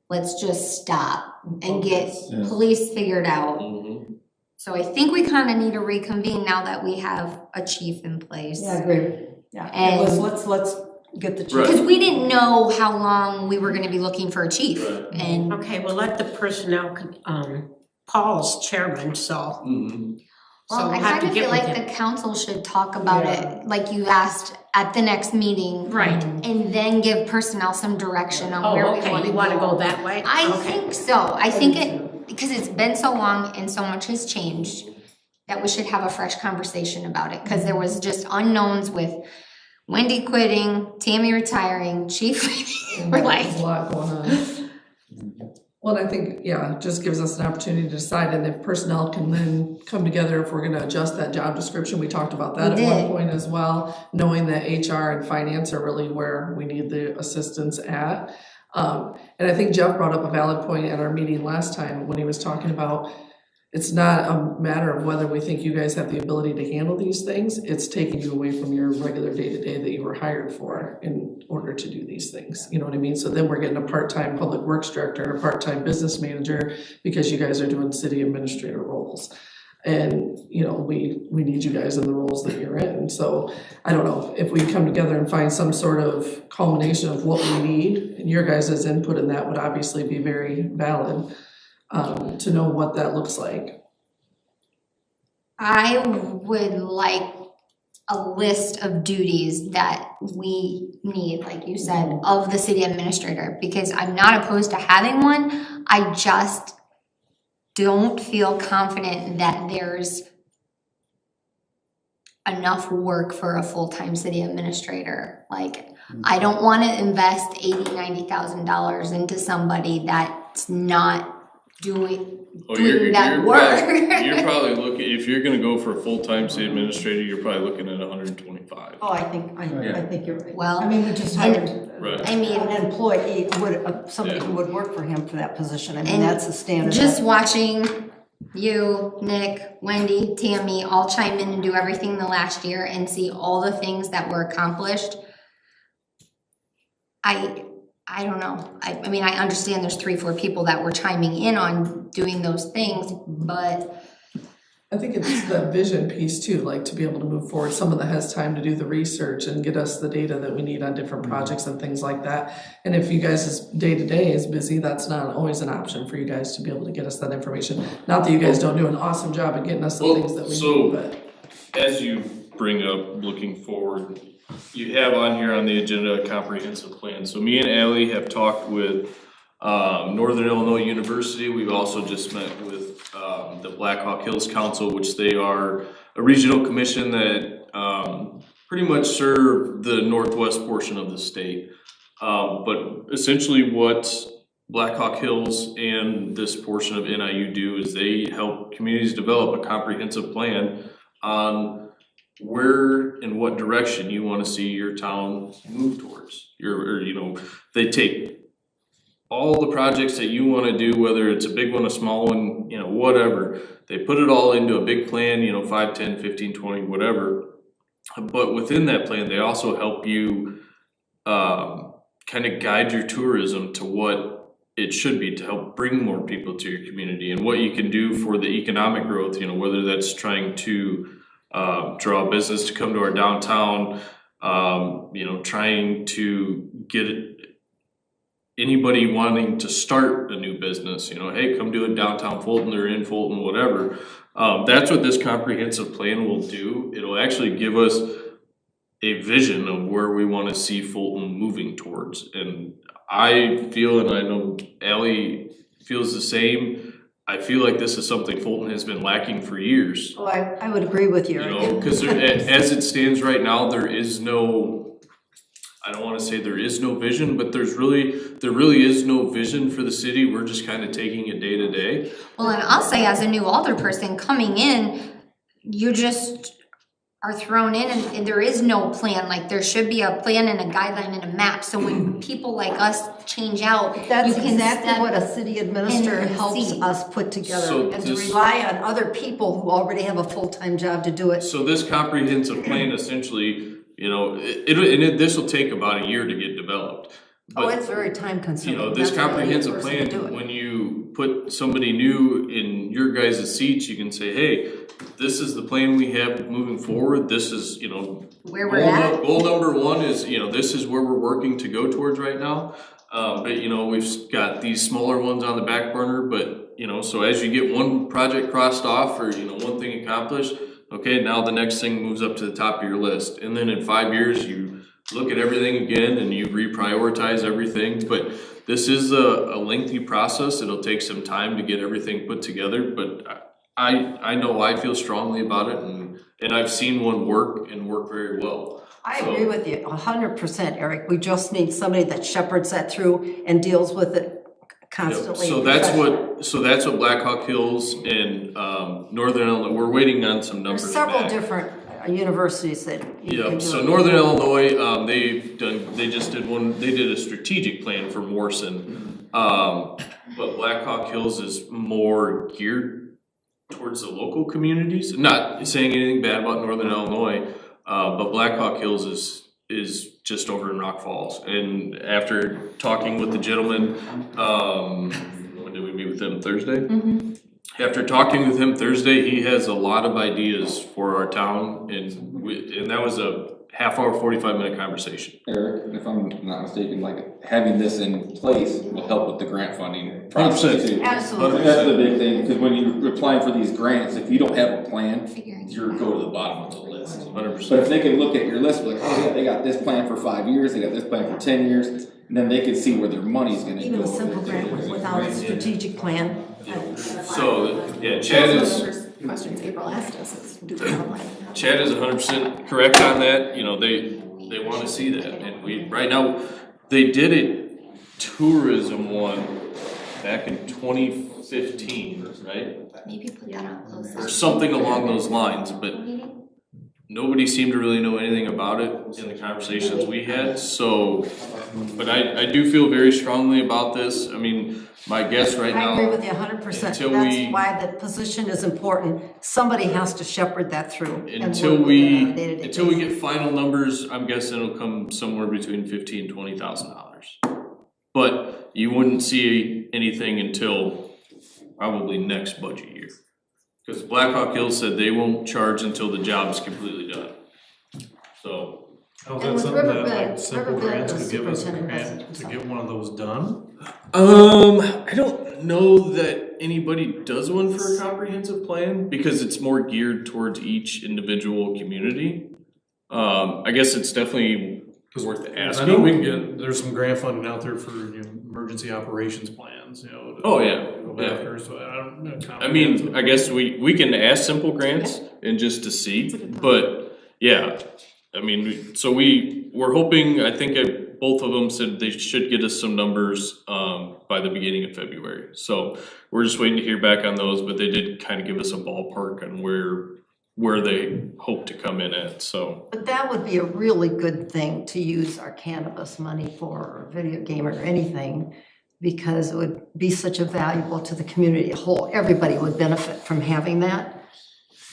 let's just stop and get police figured out. So I think we kind of need to reconvene now that we have a chief in place. Yeah, I agree. Yeah, And- let's get the chief. Right. Because we didn't know how long we were gonna be looking for a chief. Right. And, Okay, well, let the personnel, Paul's chairman, so well, I we'll have kind to of get feel with like him. the council should talk about it, like you asked at the next meeting. Right. And then give personnel some direction on where Oh, we okay, wanna you wanna go that way? I Okay. think so. I think it, because it's been so long and so much has changed, that we should have a fresh conversation about it, because there was just unknowns with Wendy quitting, Tammy retiring, Chief leaving. We're like, There's a lot going on. Well, I think, yeah, it just gives us an opportunity to decide, and if personnel can then come together, if we're gonna adjust that job description, we talked about that We at one did. point as well, knowing that HR and finance are really where we need the assistance at. And I think Jeff brought up a valid point at our meeting last time when he was talking about, it's not a matter of whether we think you guys have the ability to handle these things, it's taking you away from your regular day-to-day that you were hired for in order to do these things, you know what I mean? So then we're getting a part-time public works director and a part-time business manager because you guys are doing city administrator roles. And, you know, we need you guys in the roles that you're in, so I don't know, if we come together and find some sort of culmination of what we need, and your guys' input in that would obviously be very valid, to know what that looks like. I would like a list of duties that we need, like you said, of the city administrator, because I'm not opposed to having one. I just don't feel confident that there's enough work for a full-time city administrator. Like, I don't wanna invest $80,000-$90,000 into somebody that's not doing that work. You're probably looking, if you're gonna go for a full-time city administrator, you're probably looking at 125. Oh, I think you're right. Well, I mean, we just hired Right. I mean, an employee, somebody who would work for him for that position. I mean, And that's a standard. just watching you, Nick, Wendy, Tammy all chime in and do everything the last year and see all the things that were accomplished. I don't know. I mean, I understand there's 3-4 people that were chiming in on doing those things, but I think it's the vision piece too, like to be able to move forward, someone that has time to do the research and get us the data that we need on different projects and things like that. And if you guys' day-to-day is busy, that's not always an option for you guys to be able to get us that information. Not that you guys don't do an awesome job at getting us the things that we need, but. As you bring up looking forward, you have on here on the agenda a comprehensive plan. So me and Ally have talked with Northern Illinois University. We've also just met with the Blackhawk Hills Council, which they are a regional commission that pretty much serve the northwest portion of the state. But essentially what Black Hawk Hills and this portion of NIU do is they help communities develop a comprehensive plan on where and what direction you wanna see your town move towards. They take all the projects that you wanna do, whether it's a big one, a small one, whatever, they put it all into a big plan, 5, 10, 15, 20, whatever. But within that plan, they also help you kind of guide your tourism to what it should be to help bring more people to your community and what you can do for the economic growth, whether that's trying to draw business to come to our downtown, trying to get anybody wanting to start a new business, hey, come do it downtown Fulton or in Fulton, whatever. That's what this comprehensive plan will do. It'll actually give us a vision of where we want to see Fulton moving towards. And I feel, and I know Ally feels the same, I feel like this is something Fulton has been lacking for years. Oh, I would agree with you. Because as it stands right now, there is no, I don't want to say there is no vision, but there really is no vision for the city. We're just kind of taking it day to day. Well, and I'll say as a new alderperson coming in, you just are thrown in and there is no plan. Like there should be a plan and a guideline and a map. So when people like us change out, That's you can exactly step what a city administrator and helps see. us put together, So and to this- rely on other people who already have a full-time job to do it. So this comprehensive plan essentially, this will take about a year to get developed. Oh, But, it's very time consuming. this That's why I need a comprehensive person to plan, do it. when you put somebody new in your guys' seats, you can say, hey, this is the plan we have moving forward. This is, Where we're at. goal number one is, this is where we're working to go towards right now. But we've got these smaller ones on the back burner, but, so as you get one project crossed off or, one thing accomplished, okay, now the next thing moves up to the top of your list. And then in 5 years, you look at everything again and you reprioritize everything. But this is a lengthy process. It'll take some time to get everything put together, but I know I feel strongly about it and I've seen one work and work very well. I agree with you 100%, Eric. We just need somebody that shepherds that through and deals with it constantly. So that's what Black Hawk Hills and Northern Illinois, we're waiting on some numbers There's several back. different universities that you can do So it. Northern Illinois, they did a strategic plan for Morrison. But Black Hawk Hills is more geared towards the local communities. Not saying anything bad about Northern Illinois, but Black Hawk Hills is just over in Rock Falls. And after talking with the gentleman, when did we meet with him? Thursday? Mm-hmm. After talking with him Thursday, he has a lot of ideas for our town, and that was a half-hour, 45-minute conversation. Eric, if I'm not mistaken, like having this in place will help with the grant funding process 100%. too. Absolutely. That's the big thing, because when you're applying for these grants, if you don't have a plan, Figuring you're go to the bottom of the list. 100%. But if they can look at your list, like, oh yeah, they got this plan for 5 years, they got this plan for 10 years, and then they can see where their money's gonna go. Even a simple grant without a strategic plan. So, yeah, Chad is. First questions April asked us is, do we have a plan? Chad is 100% correct on that. They want to see that, and right now they did a tourism one back in 2015, right? Maybe put that on closed Or session. something along those lines, but nobody seemed to really know anything about it in the conversations we had. So, but I do feel very strongly about this. I mean, my guess right now. I agree with you 100%. until That's we- why the position is important. Somebody has to shepherd that through. and Until work with we it on a day-to-day basis. get final numbers, I'm guessing it'll come somewhere between $15,000 and $20,000. But you wouldn't see anything until probably next budget year. Because Black Hawk Hills said they won't charge until the job's completely done. So, How's And that with something that Riverbend- like simple Riverbend, grants the could give us a superintendent grant does to it get one of those done? I don't know that anybody does one for a comprehensive plan because it's more geared towards each individual community. I guess it's definitely worth I asking. know we can get, there's some grant funding out there for, emergency operations plans, to Oh, yeah, go yeah. after, so I don't. I mean, I guess we can ask simple grants and just to see, but yeah, I mean, so we're hoping, I think both of them said they should get us some numbers, by the beginning of February. So we're just waiting to hear back on those, but they did kind of give us a ballpark on where they hope to come in at, so. But that would be a really good thing to use our cannabis money for, or video game or anything, because it would be such a valuable to the community as a whole. Everybody would benefit from having that.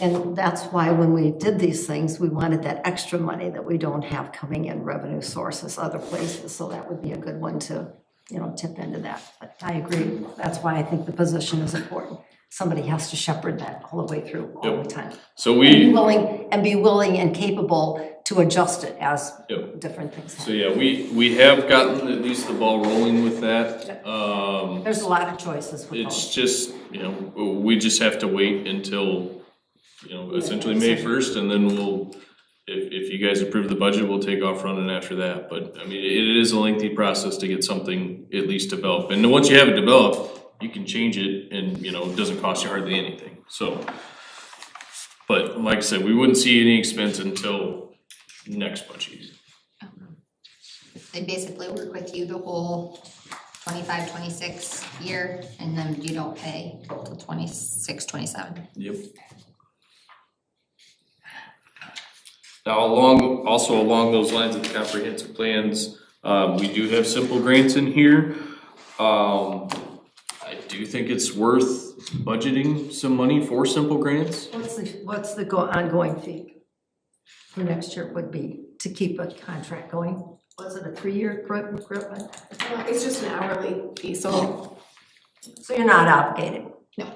And that's why when we did these things, we wanted that extra money that we don't have coming in revenue sources other places. So that would be a good one to, tip into that. But I agree. That's why I think the position is important. Somebody has to shepherd that all the way through, all the time. So And be willing and capable to adjust it as different things happen. So yeah, we have gotten at least the ball rolling with that. There's a lot of choices with It's those. just, we just have to wait until, essentially May 1st, and then we'll, if you guys approve the budget, we'll take off running after that. But I mean, it is a lengthy process to get something at least developed. And once you have it developed, you can change it and, it doesn't cost you hardly anything, so. But like I said, we wouldn't see any expense until next budget. They basically work with you the whole 25, 26 year, and then you don't pay till 26, 27. Yep. Now, along those lines of the comprehensive plans, we do have simple grants in here. I do think it's worth budgeting some money for simple grants. What's the ongoing fee for next year would be to keep a contract going? Was it a 3-year grant? It's just an hourly fee, so. So you're not obligated? No.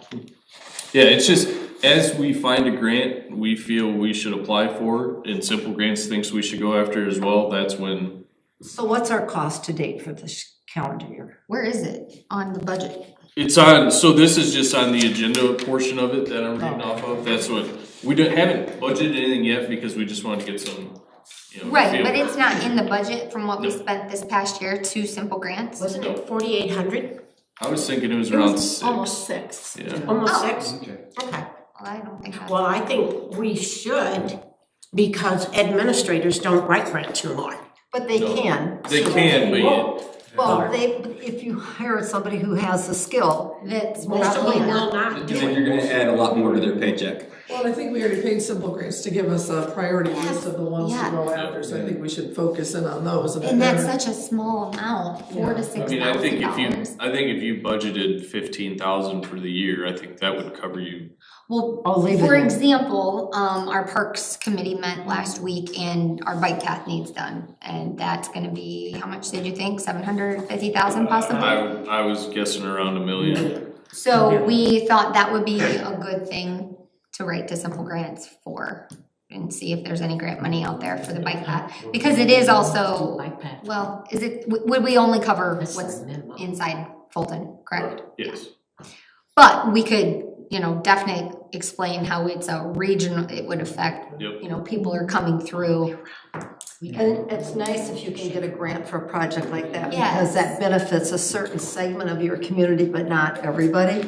Yeah, it's just, as we find a grant we feel we should apply for, and simple grants thinks we should go after as well, that's when. So what's our cost to date for this calendar year? Where is it on the budget? It's on, so this is just on the agenda portion of it that I'm reading off of, that's what, we haven't budgeted anything yet because we just wanted to get some, Right, feel. but it's not in the budget from what we spent this past year to simple grants? Wasn't it 4,800? I was thinking it was around 6. Almost 6. Yeah. Almost Oh. 6? Okay. Well, Okay. I don't think that's. Well, I think we should, because administrators don't write grants anymore. But they No. can. They can, but Well, if you hire somebody who has the skill, That's Most of probably them not. will not do Then it. you're gonna add a lot more to their paycheck. Well, I think we already paid Simple Grants to give us a priority list of the ones to Yeah. go after, so I think we should focus in on those. And that's such a small amount, $4,000 to I mean, I think $6,000. if you budgeted 15,000 for the year, I think that would cover you. Well, I'll leave for it in. example, our Parks Committee met last week and our bike path needs done. And that's gonna be, how much did you think, 750,000 possibly? I was guessing around $1 million. So we thought that would be a good thing to write to Simple Grants for and see if there's any grant money out there for the bike path. Because it is also, well, would we only cover what's inside Fulton, correct? Yes. But we could, definitely explain how it's a regional, it would affect, Yep. people are coming through. and it's nice if you can get a grant for a project like that, Yes. because that benefits a certain segment of your community, but not everybody.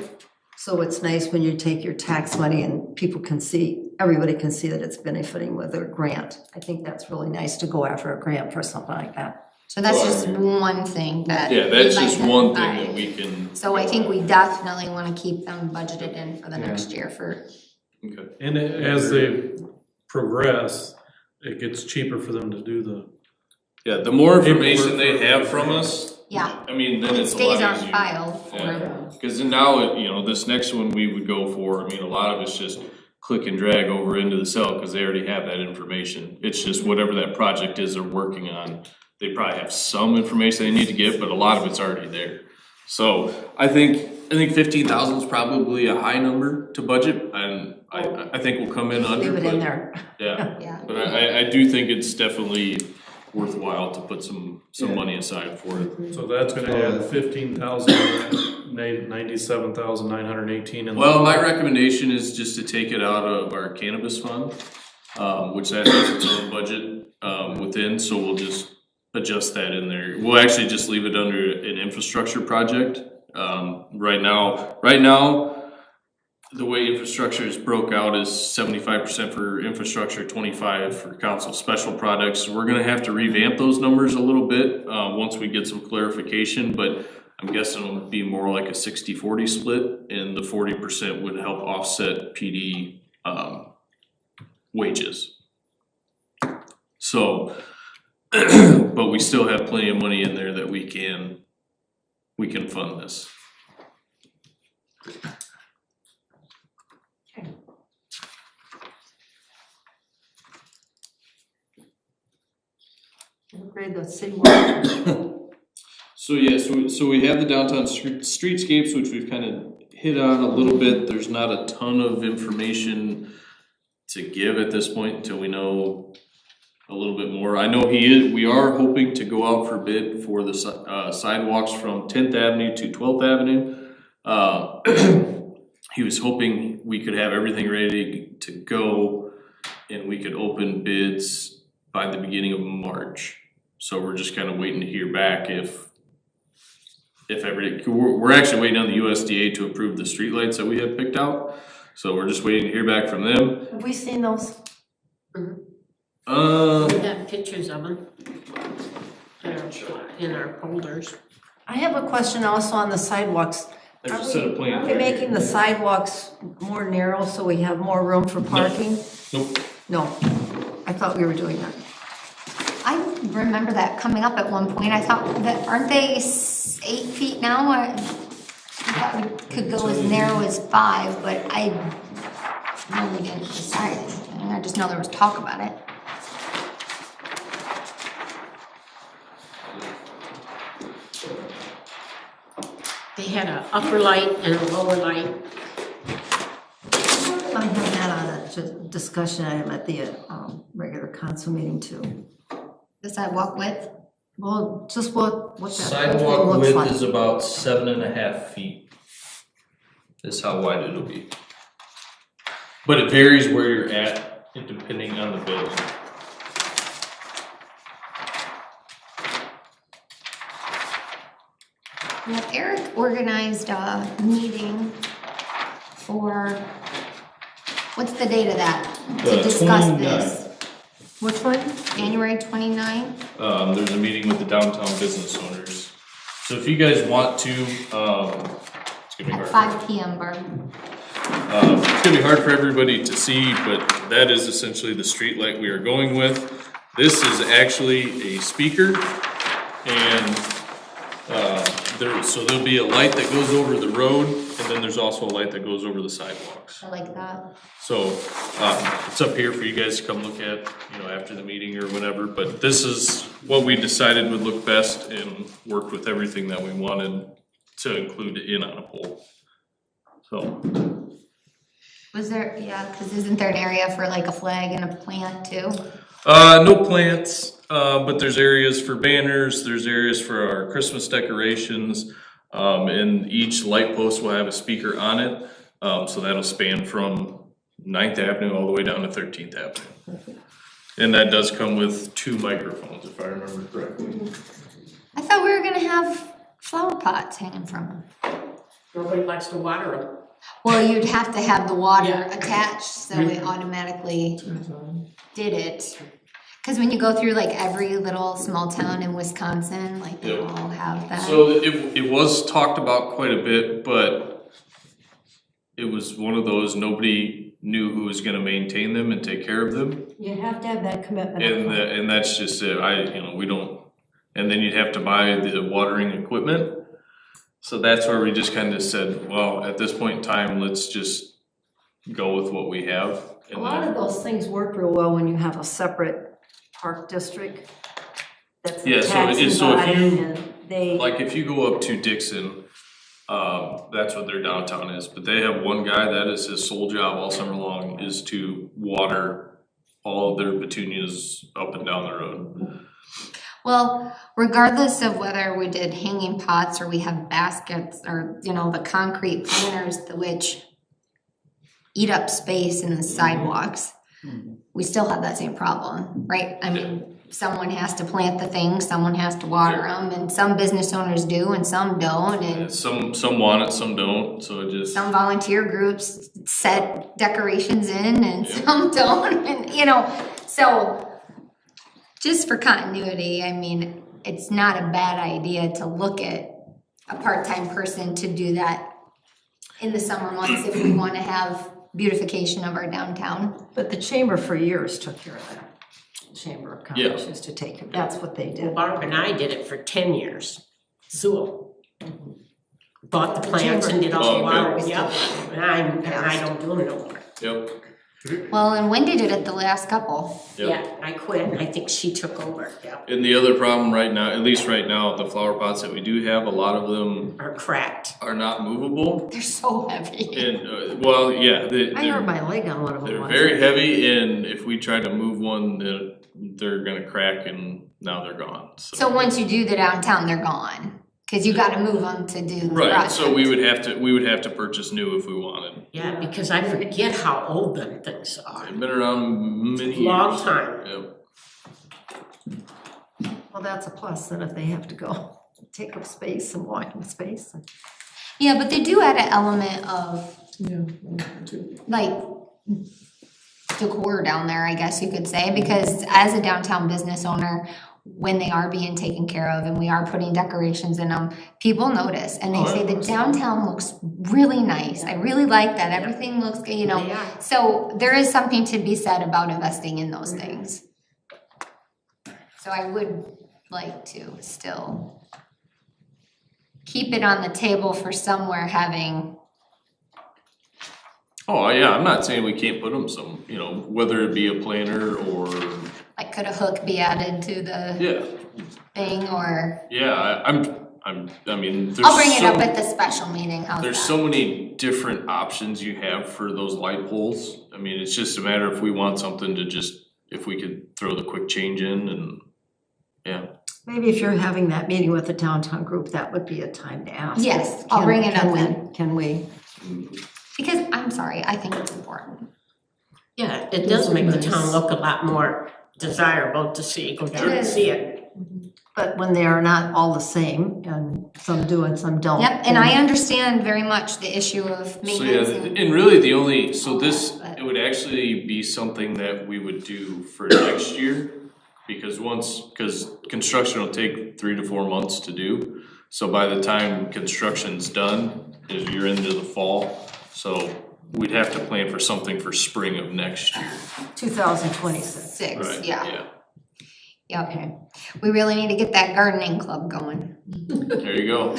So it's nice when you take your tax money and people can see, everybody can see that it's benefiting with a grant. I think that's really nice to go after a grant for something like that. So that's just one thing that. Yeah, that's we'd just like to one thing buy. that we can. So I think we definitely wanna keep them budgeted in for the next year for, Okay. And as they progress, it gets cheaper for them to do the. Yeah, the more information they have from us, yeah, I mean, then it it's a lot stays easier. on file for. Yeah. Cause then now, this next one we would go for, I mean, a lot of it's just click and drag over into the cell, cause they already have that information. It's just whatever that project is they're working on, they probably have some information they need to get, but a lot of it's already there. So I think 15,000 is probably a high number to budget, and I think we'll come in under. Leave it in but- there. Yeah, Yeah. but I do think it's definitely worthwhile to put some money aside for it. So that's gonna add 15,000, 97,918. Well, my recommendation is just to take it out of our cannabis fund, which that has its own budget within, so we'll just adjust that in there. We'll actually just leave it under an infrastructure project. Right now, the way infrastructure is broke out is 75% for infrastructure, 25 for council special products. We're gonna have to revamp those numbers a little bit, once we get some clarification, but I'm guessing it'll be more like a 60-40 split, and the 40% would help offset PD, wages. So, but we still have plenty of money in there that we can fund this. Upgrade the citywide. So yeah, so we have the downtown streetscapes, which we've kind of hit on a little bit. There's not a ton of information to give at this point until we know a little bit more. I know we are hoping to go out for bid for the sidewalks from 10th Avenue to 12th Avenue. He was hoping we could have everything ready to go and we could open bids by the beginning of March. So we're just kind of waiting to hear back if we're actually waiting on the USDA to approve the streetlights that we have picked out. So we're just waiting to hear back from them. Have we seen those? We got pictures of them in our folders. I have a question also on the sidewalks. There's a set of plans. Are we making the sidewalks more narrow so we have more room for parking? Nope. No, I thought we were doing that. I remember that coming up at one point. I thought that, aren't they 8 feet now? I thought we could go as narrow as 5, but I really didn't decide anything. I just know there was talk about it. They had an upper light and a lower light. I have that on a discussion item at the regular council meeting too. The sidewalk width. Well, just what that whole thing Sidewalk looks width like. is about 7.5 feet. Is how wide it'll be. But it varies where you're at, depending on the building. Well, Eric organized a meeting for, what's the date of that? To discuss 29th. this. Which one? January 29th? There's a meeting with the downtown business owners. So if you guys want to, it's gonna be At hard. 5 p.m. Barb. It's gonna be hard for everybody to see, but that is essentially the street light we are going with. This is actually a speaker, and so there'll be a light that goes over the road, and then there's also a light that goes over the sidewalks. I like that. So, it's up here for you guys to come look at, after the meeting or whatever, but this is what we decided would look best and worked with everything that we wanted to include in on a pole. So, Was there, yeah, because isn't there an area for like a flag and a plant too? no plants, but there's areas for banners, there's areas for our Christmas decorations, and each light post will have a speaker on it, so that'll span from 9th Avenue all the way down to 13th Avenue. And that does come with 2 microphones, if I remember correctly. I thought we were gonna have flower pots hanging from them. Nobody likes to water them. Well, you'd have to have the water Yeah. attached, so it automatically did it. Cause when you go through like every little small town in Wisconsin, like they Yep. all have that. So it was talked about quite a bit, but it was one of those, nobody knew who was gonna maintain them and take care of them. You have to have that commitment. And that's just it, we don't, and then you'd have to buy the watering equipment. So that's where we just kind of said, well, at this point in time, let's just go with what we have. A lot of those things work real well when you have a separate park district that's a Yeah, so taxing if body you- and they. Like if you go up to Dixon, that's what their downtown is, but they have one guy, that is his sole job all summer long, is to water all of their petunias up and down the road. Well, regardless of whether we did hanging pots or we have baskets or, the concrete planters which eat up space in the sidewalks, we still have that same problem, right? I mean, someone has to plant the things, someone has to water them, and some business owners do and some don't, and Some want it, some don't, so it just. some volunteer groups set decorations in and some don't, and so just for continuity, I mean, it's not a bad idea to look at a part-time person to do that in the summer months if we wanna have beautification of our downtown. But the chamber for years took care of that. Chamber of Commerce used to take it, that's what they did. Barb and I did it for 10 years. Zool. Bought the plants and did all the water, yep. And I don't do them no more. Yep. Well, and Wendy did it the last couple. Yep. Yeah, I quit and I think she took over, yep. And the other problem right now, at least right now, the flower pots that we do have, a lot of them Are cracked. are not movable. They're so heavy. And, well, yeah, I hurt my leg on one of them they're once. very heavy, and if we try to move one, they're gonna crack, and now they're gone, So once you do the downtown, they're gone, cause you gotta move them to do the Right, project. so we would have to purchase new if we wanted. Yeah, because I forget how old them things are. They've been around many years. Long time. Yep. Well, that's a plus, then if they have to go take up space and walking space. Yeah, but they do add an element of Yeah. like decor down there, I guess you could say, because as a downtown business owner, when they are being taken care of and we are putting decorations in them, people notice and they say the downtown looks really nice. I really like that. Everything looks, They are. so there is something to be said about investing in those things. So I would like to still keep it on the table for somewhere having. Oh, yeah, I'm not saying we can't put them some, whether it be a planter or, Like, could a hook be added to the thing, or? yeah, I mean, there's I'll bring it up at the special meeting, how's There's that? so many different options you have for those light poles. I mean, it's just a matter if we want something to if we could throw the quick change in and, yeah. Maybe if you're having that meeting with the downtown group, that would be a time to ask. Yes, I'll bring it up then. Can we? Because, I'm sorry, I think it's important. Yeah, it does make the town look a lot more desirable to see, go down and see it. But when they are not all the same, and some do and some don't. Yep, and I understand very much the issue of So, maintenance yeah, and really but- it would actually be something that we would do for next year. Because construction will take 3 to 4 months to do. So by the time construction's done, you're into the fall. So we'd have to plan for something for spring of next year. 2026. Right, Yeah, okay. We really need to get that gardening club going. There you go.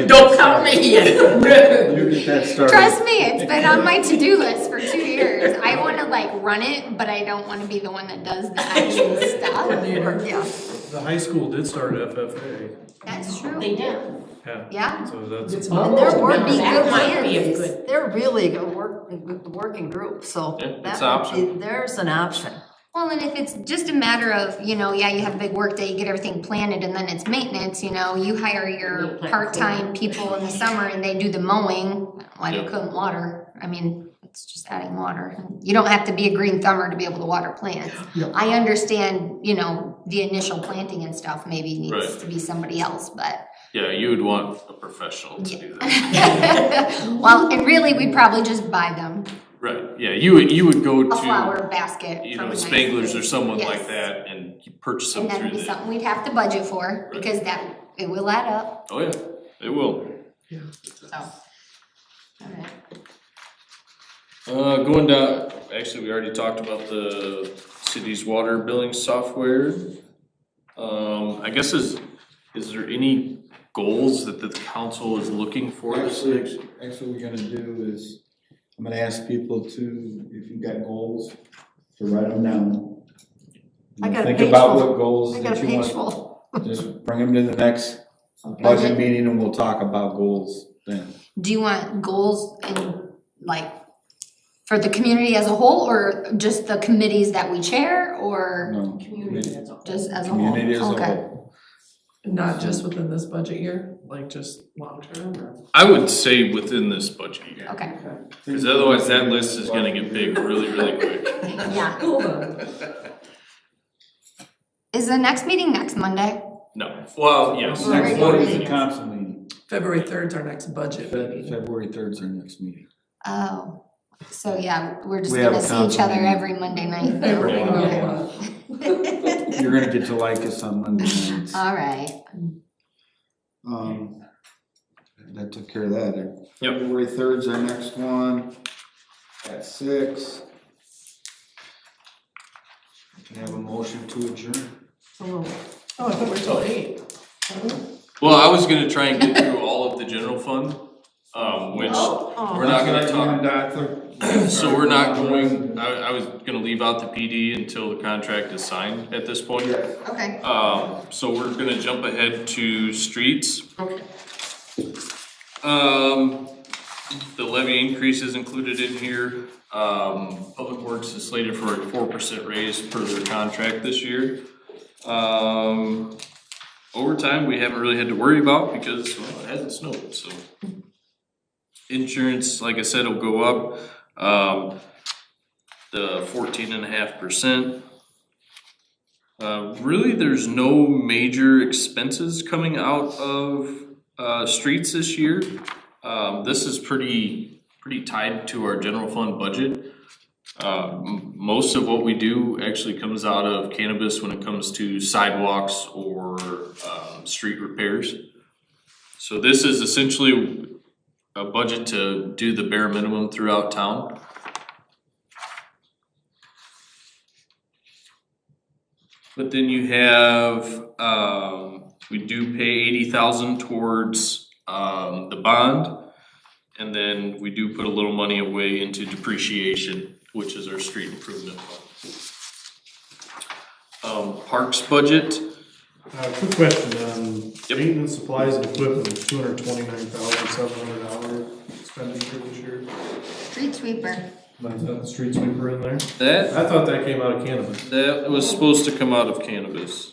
Don't count me in. You get that started. Trust me, it's been on my to-do list for 2 years. I wanna run it, but I don't wanna be the one that does the actual stuff. Yeah. The high school did start FFA, That's true. They did. Yeah, so that's. And they're working That good might be a plans. good. They're really a working group, so Yeah, it's that an would be, there's an option. well, and if it's just a matter of, you have a big work day, you get everything planted, and then it's maintenance, you hire your part-time people in the summer and they do the mowing. Why they couldn't water, I mean, it's just adding water. You don't have to be a green thumber to be able to water plants. I understand, the initial planting and stuff maybe needs Right. to be somebody else, but. Yeah, you would want a professional to do that. Well, and really, we'd probably just buy them Right, yeah, you would go a to, flower basket from a nice Spanglers or place. someone Yes. like that and you purchase them And that'd through be there. something we'd have to budget for, because it will add up, Oh, yeah, it will. so. Alright. Going down, actually, we already talked about the city's water billing software. I guess is there any goals that the council is looking for? Actually, what we're gonna do is, I'm gonna ask people to, if you've got goals, to write them down. I got a Think page about full. what goals I got a that you page want, full. just bring them to the next budget meeting and we'll talk about goals then. Do you want goals in, for the community as a whole, or just the committees that we chair, or No, just as a whole? community as a Okay. whole. Not just within this budget year, just long term or? I would say within this budget year, Okay, because otherwise that list is gonna get big really, really quick. yeah. Hold on. Is the next meeting next Monday? No, well, yes. Or Next regular one is the meeting. council meeting. February 3rd is our next budget meeting. February 3rd is our next meeting. Oh, so yeah, we're just We have gonna a see each council other meeting. every Monday night. You're gonna get to like us on Monday nights. Alright, That took care of that. Yep. February 3rd is our next one at 6. Can I have a motion to adjourn? Oh, I thought we were till 8. Well, I was gonna try and get through all of the general fund, which we're not gonna talk. So we're not going, I was gonna leave out the PD until the contract is signed at this point. okay. So we're gonna jump ahead to streets. Okay. The levy increase is included in here. Public Works is slated for a 4% raise per their contract this year. Overtime, we haven't really had to worry about because, well, it hasn't snowed, so. Insurance, like I said, will go up, the 14.5%. Really, there's no major expenses coming out of, streets this year. This is pretty tied to our general fund budget. Most of what we do actually comes out of cannabis when it comes to sidewalks or street repairs. So this is essentially a budget to do the bare minimum throughout town. But then you have, we do pay 80,000 towards the bond. And then we do put a little money away into depreciation, which is our street improvement fund. Parks budget. Quick question, Yep. maintenance, supplies and equipment is $229,700 expenditure this year. Street sweeper. Is that the street sweeper in there? That I thought that came out of cannabis. was supposed to come out of cannabis.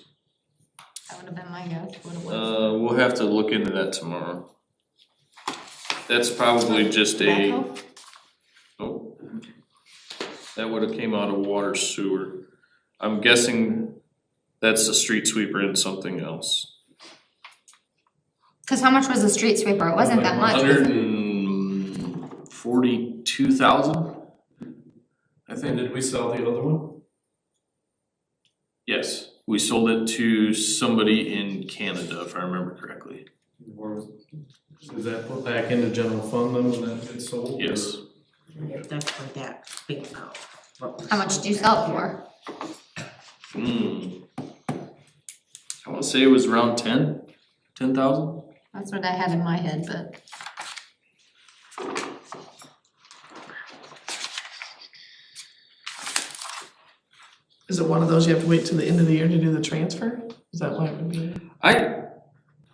That would have been my guess, what it was. We'll have to look into that tomorrow. That's probably just a, Tobacco? oh. That would have came out of water sewer. I'm guessing that's the street sweeper and something else. Cause how much was the street sweeper? It wasn't that much, was it? 142,000? I And think, did we sell the other one? yes, we sold it to somebody in Canada, if I remember correctly. Or is that put back into general fund then when that gets sold? Yes. That's what that big amount. How much did you sell it for? I wanna say it was around 10,000? That's what I had in my head, but. Is it one of those you have to wait till the end of the year to do the transfer? Is that why it would be?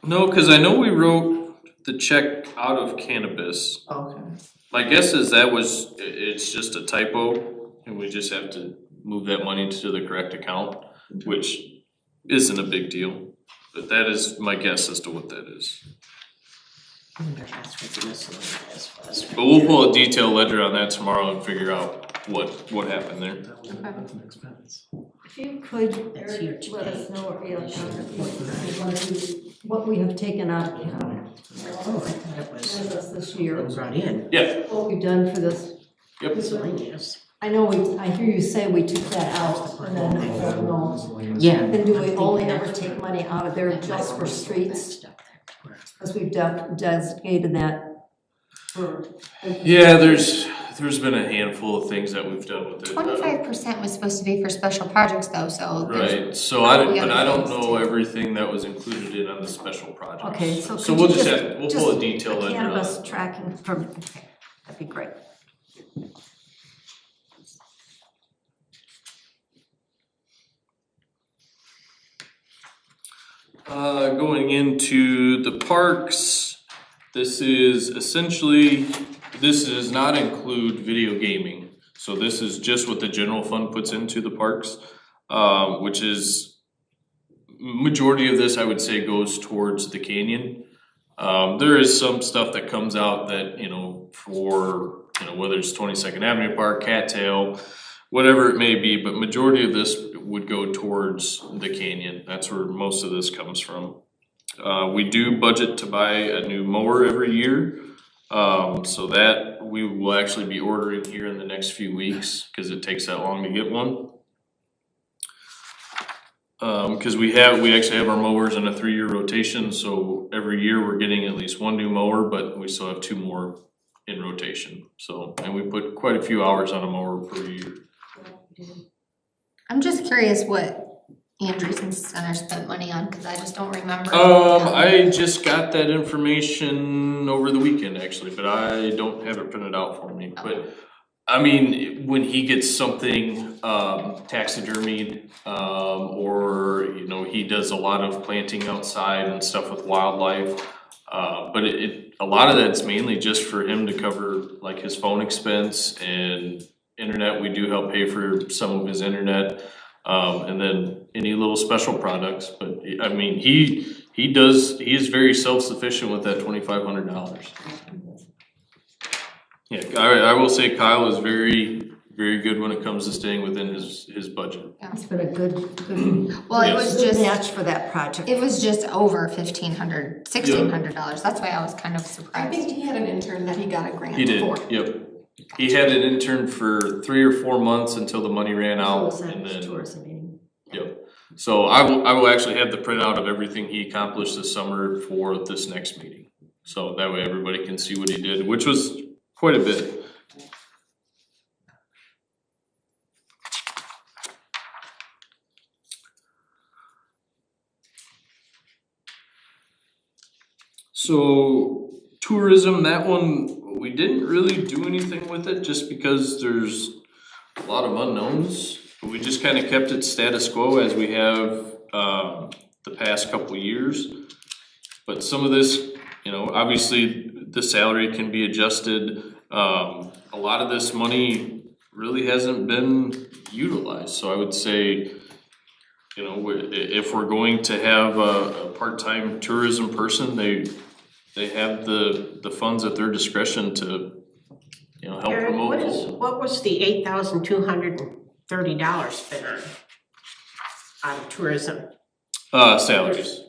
No, cause I know we wrote the check out of cannabis. Okay. My guess is it's just a typo and we just have to move that money to the correct account, which isn't a big deal. But that is my guess as to what that is. But we'll pull a detailed ledger on that tomorrow and figure out what happened there. That's an expense. If you could, That's here Eric, let us today. know what we have taken out of county Oh, I thought it was this year, brought in. Yeah, what we've done for this. yep. Miscellaneous. I know I hear you say we took that out, and then I don't know. Yeah. And do we only ever take money out of there just for streets? Because we've designated that for. Yeah, there's been a handful of things that we've done with it. 25% was supposed to be for special projects though, so. there's- Right, so I don't know everything that was included in on the special projects. Okay, so So could we'll you just just- have, we'll pull a detailed ledger on Cannabis it. tracking from, okay, that'd be great. Going into the parks, this does not include video gaming. So this is just what the general fund puts into the parks, which is, majority of this I would say goes towards the canyon. There is some stuff that comes out that, for, whether it's 22nd Avenue Park, Cattail, whatever it may be, but majority of this would go towards the canyon. That's where most of this comes from. We do budget to buy a new mower every year. So that we will actually be ordering here in the next few weeks, cause it takes that long to get one. Cause we actually have our mowers in a 3-year rotation, so every year we're getting at least one new mower, but we still have 2 more in rotation. So, and we put quite a few hours on a mower per year. I'm just curious what Andreessen Center spent money on, cause I just don't remember. I just got that information over the weekend actually, but I don't have it printed out for me. But I mean, when he gets something taxidermied, or you know, he does a lot of planting outside and stuff with wildlife. But a lot of that's mainly just for him to cover like his phone expense and internet. We do help pay for some of his internet. And then any little special products, but I mean, he is very self-sufficient with that $2,500. Yeah, I will say Kyle is very, very good when it comes to staying within his budget. It's been a good Well, it was just match for that project. It was just over $1,600. That's why I was kind of I surprised. think he had an intern that he got a grant for. He did, yep. He had an intern for 3 or 4 months until the money ran out, and then, yep. So I will actually have the printout of everything he accomplished this summer for this next meeting. So that way everybody can see what he did, which was quite a bit. So tourism, that one, we didn't really do anything with it just because there's a lot of unknowns. We just kind of kept it status quo as we have the past couple years. But some of this, you know, obviously the salary can be adjusted. A lot of this money really hasn't been utilized. So I would say, you know, if we're going to have a part-time tourism person, they have the funds at their discretion to, you know, help Eric, promote. what was the $8,230 spent on tourism? Salaries.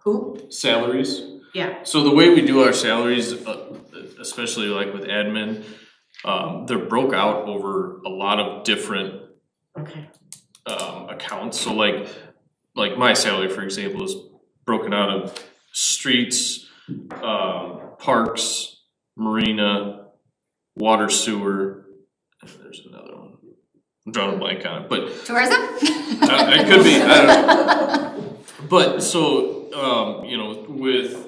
Who? Salaries. Yeah. So the way we do our salaries, especially like with admin, they're broke out over a lot of different accounts. So like my salary, for example, is broken out of streets, parks, marina, water, sewer, and there's another one. I'm drawing a blank on it, but tourism? It could be, I don't know. But so, you know, with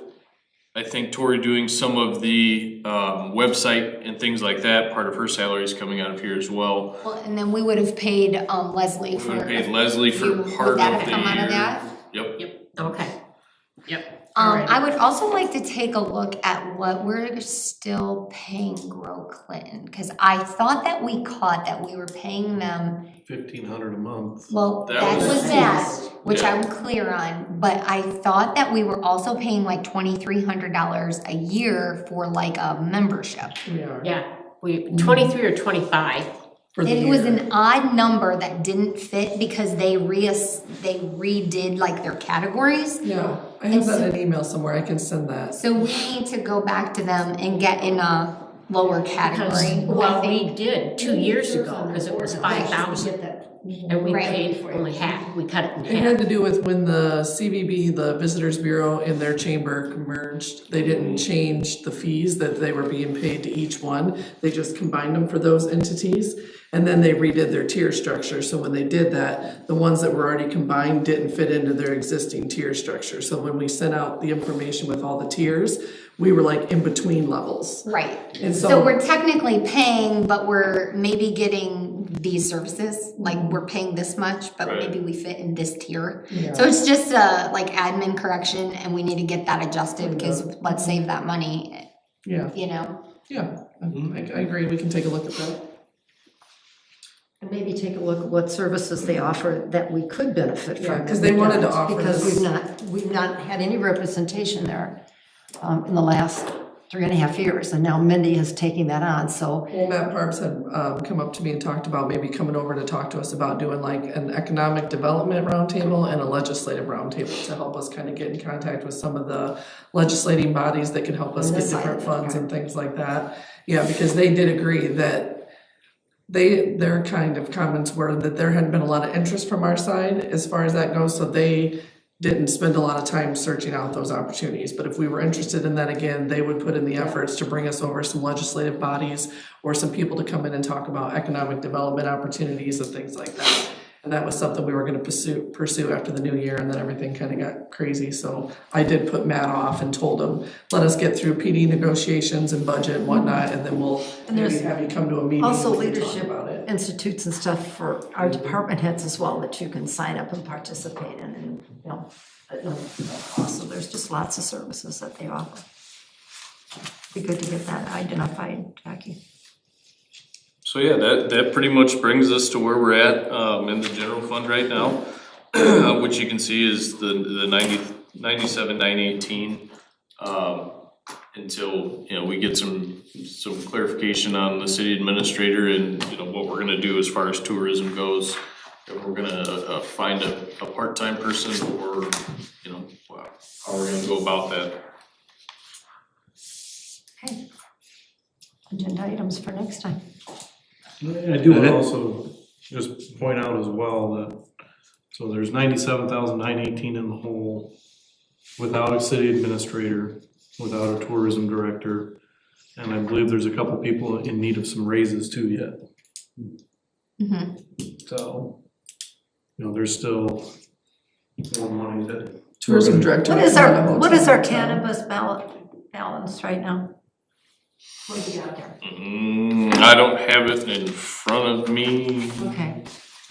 I think Tori doing some of the website and things like that, part of her salary is coming out of here as well. Well, and then we would have paid Leslie We for. would have paid Leslie for part of the year. Would that have come out of that? Yep. Okay. Yep. I would also like to take a look at what we're still paying Grow Clinton, cause I thought that we caught that we were paying them. $1,500 a month. Well, That that was- was that, which Yeah. I'm clear on, but I thought that we were also paying like $2,300 a year for like a membership. We are. Yeah, 23 or 25. For the It was year. an odd number that didn't fit because they redid like their categories. Yeah, I have that in an email somewhere, I can send that. So we need to go back to them and get in a lower category. Well, we did 2 years ago, because it was 5,000, and we Right. paid only half, we cut it in It had half. to do with when the CVB, the Visitors Bureau, and their chamber merged. They didn't change the fees that they were being paid to each one. They just combined them for those entities. And then they redid their tier structure. So when they did that, the ones that were already combined didn't fit into their existing tier structure. So when we sent out the information with all the tiers, we were like in between levels. Right. And So we're technically paying, but we're maybe getting these services, like we're paying this much, but Right. maybe we fit in this tier. Yeah. So it's just a like admin correction and we need to get that adjusted because let's save that money, Yeah, you know? yeah, I agree, we can take a look at that. And maybe take a look at what services they offer that we could benefit Yeah, from. 'cause they wanted to offer Because this. we've not had any representation there in the last 3.5 years, and now Mindy is taking that on, so. Well, Matt Parks had come up to me and talked about maybe coming over to talk to us about doing like an economic development roundtable and a legislative roundtable to help us kind of get in contact with some of the legislating bodies that can help us On get this side different of it, funds okay. and things like that. Yeah, because they did agree that their kind of comments were that there hadn't been a lot of interest from our side as far as that goes, so they didn't spend a lot of time searching out those opportunities. But if we were interested in that again, they would put in the efforts to bring us over some legislative bodies or some people to come in and talk about economic development opportunities and things like that. And that was something we were gonna pursue after the new year, and then everything kind of got crazy. So I did put Matt off and told him, let us get through PD negotiations and budget and whatnot, and then we'll And maybe there's have you come to a meeting. Also and we can talk leadership about it. institutes and stuff for our department heads as well that you can sign up and participate in, and, you know, at no cost. So there's just lots of services that they offer. Be good to get that identified, Jackie. So yeah, that pretty much brings us to where we're at, in the general fund right now, which you can see is the 97,918, until, you know, we get some clarification on the city administrator and, you know, what we're gonna do as far as tourism goes. If we're gonna, find a part-time person, or, you know, how we're gonna go about that. Okay. Agenda items for next time. I do want to also just point out as well that, so there's 97,918 in the hole without a city administrator, without a tourism director, and I believe there's a couple people in need of some raises too yet. So, you know, there's still more money that. Tourism director. What is our cannabis balance right now? What do we got there? I don't have it in front of me, Okay,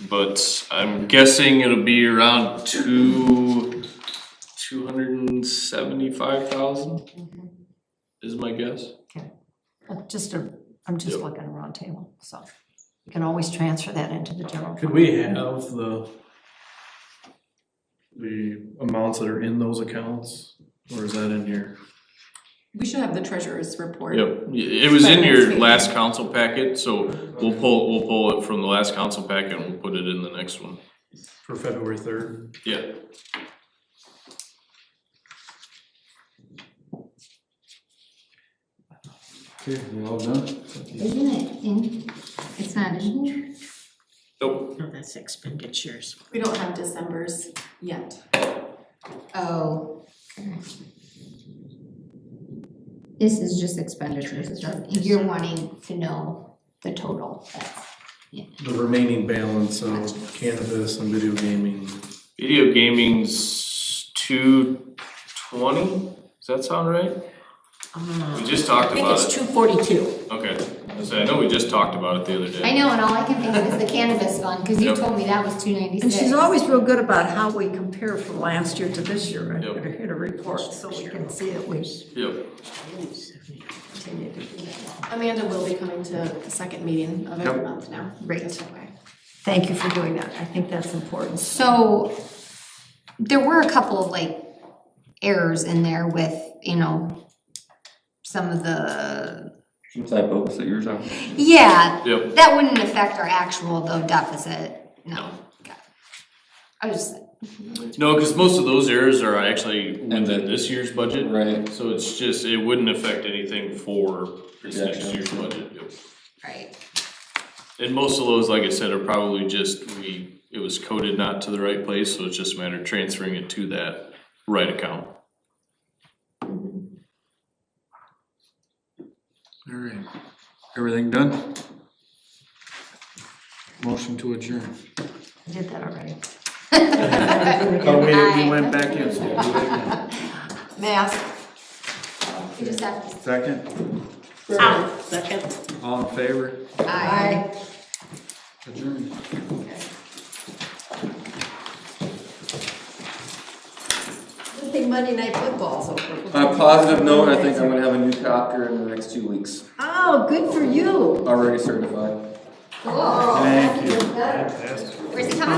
but I'm guessing it'll be around 275,000 is my guess. I'm just looking around table, so you can always transfer that into the general. Could we have the amounts that are in those accounts, or is that in here? We should have the treasurer's report. Yep, it was in your last council packet, so we'll pull it from the last council packet and we'll put it in the next one. For February 3rd? Yeah. Okay, we're all done? Isn't it in, it's not in here? Nope. No, that's expenditures. We don't have December's yet. Oh, okay. This is just expenditures, you're wanting to know the total, that's, The remaining balance of cannabis and video gaming. Video gaming's 220, does that sound right? We just talked I think about it's it. 242. Okay, so I know we just talked about it the other day. I know, and all I can think of is the cannabis fund, cause you Yep. told me that was 296. And she's always real good about how we compare from last year to this year, and Yep. in a report, so we can see that we Yep. continue to do that. Amanda will be coming to the second meeting of every month now. Great. Okay. Thank you for doing that, I think that's important. So, there were a couple of like errors in there with, you know, some of the, Some typos that yours are. yeah, Yep. that wouldn't affect our actual though deficit, no. Okay. I was just, No, because most of those errors are actually And within then- this year's budget. Right. So it's just, it wouldn't affect anything for this next Projection. year's budget. Yep. right, And most of those, like I said, are probably just, it was coded not to the right place, so it's just a matter of transferring it to that right account. All right, everything done? Motion to adjourn. I did that already. Oh, we went back in, so we'll do it again. Mask. you just have to. Second, Second. all in favor? Aye. Adjourn. Good thing Monday Night Football's over. On a positive note, I think I'm gonna have a new copter in the next 2 weeks. Oh, good for you. Already certified. Cool. Thank you. Where's it coming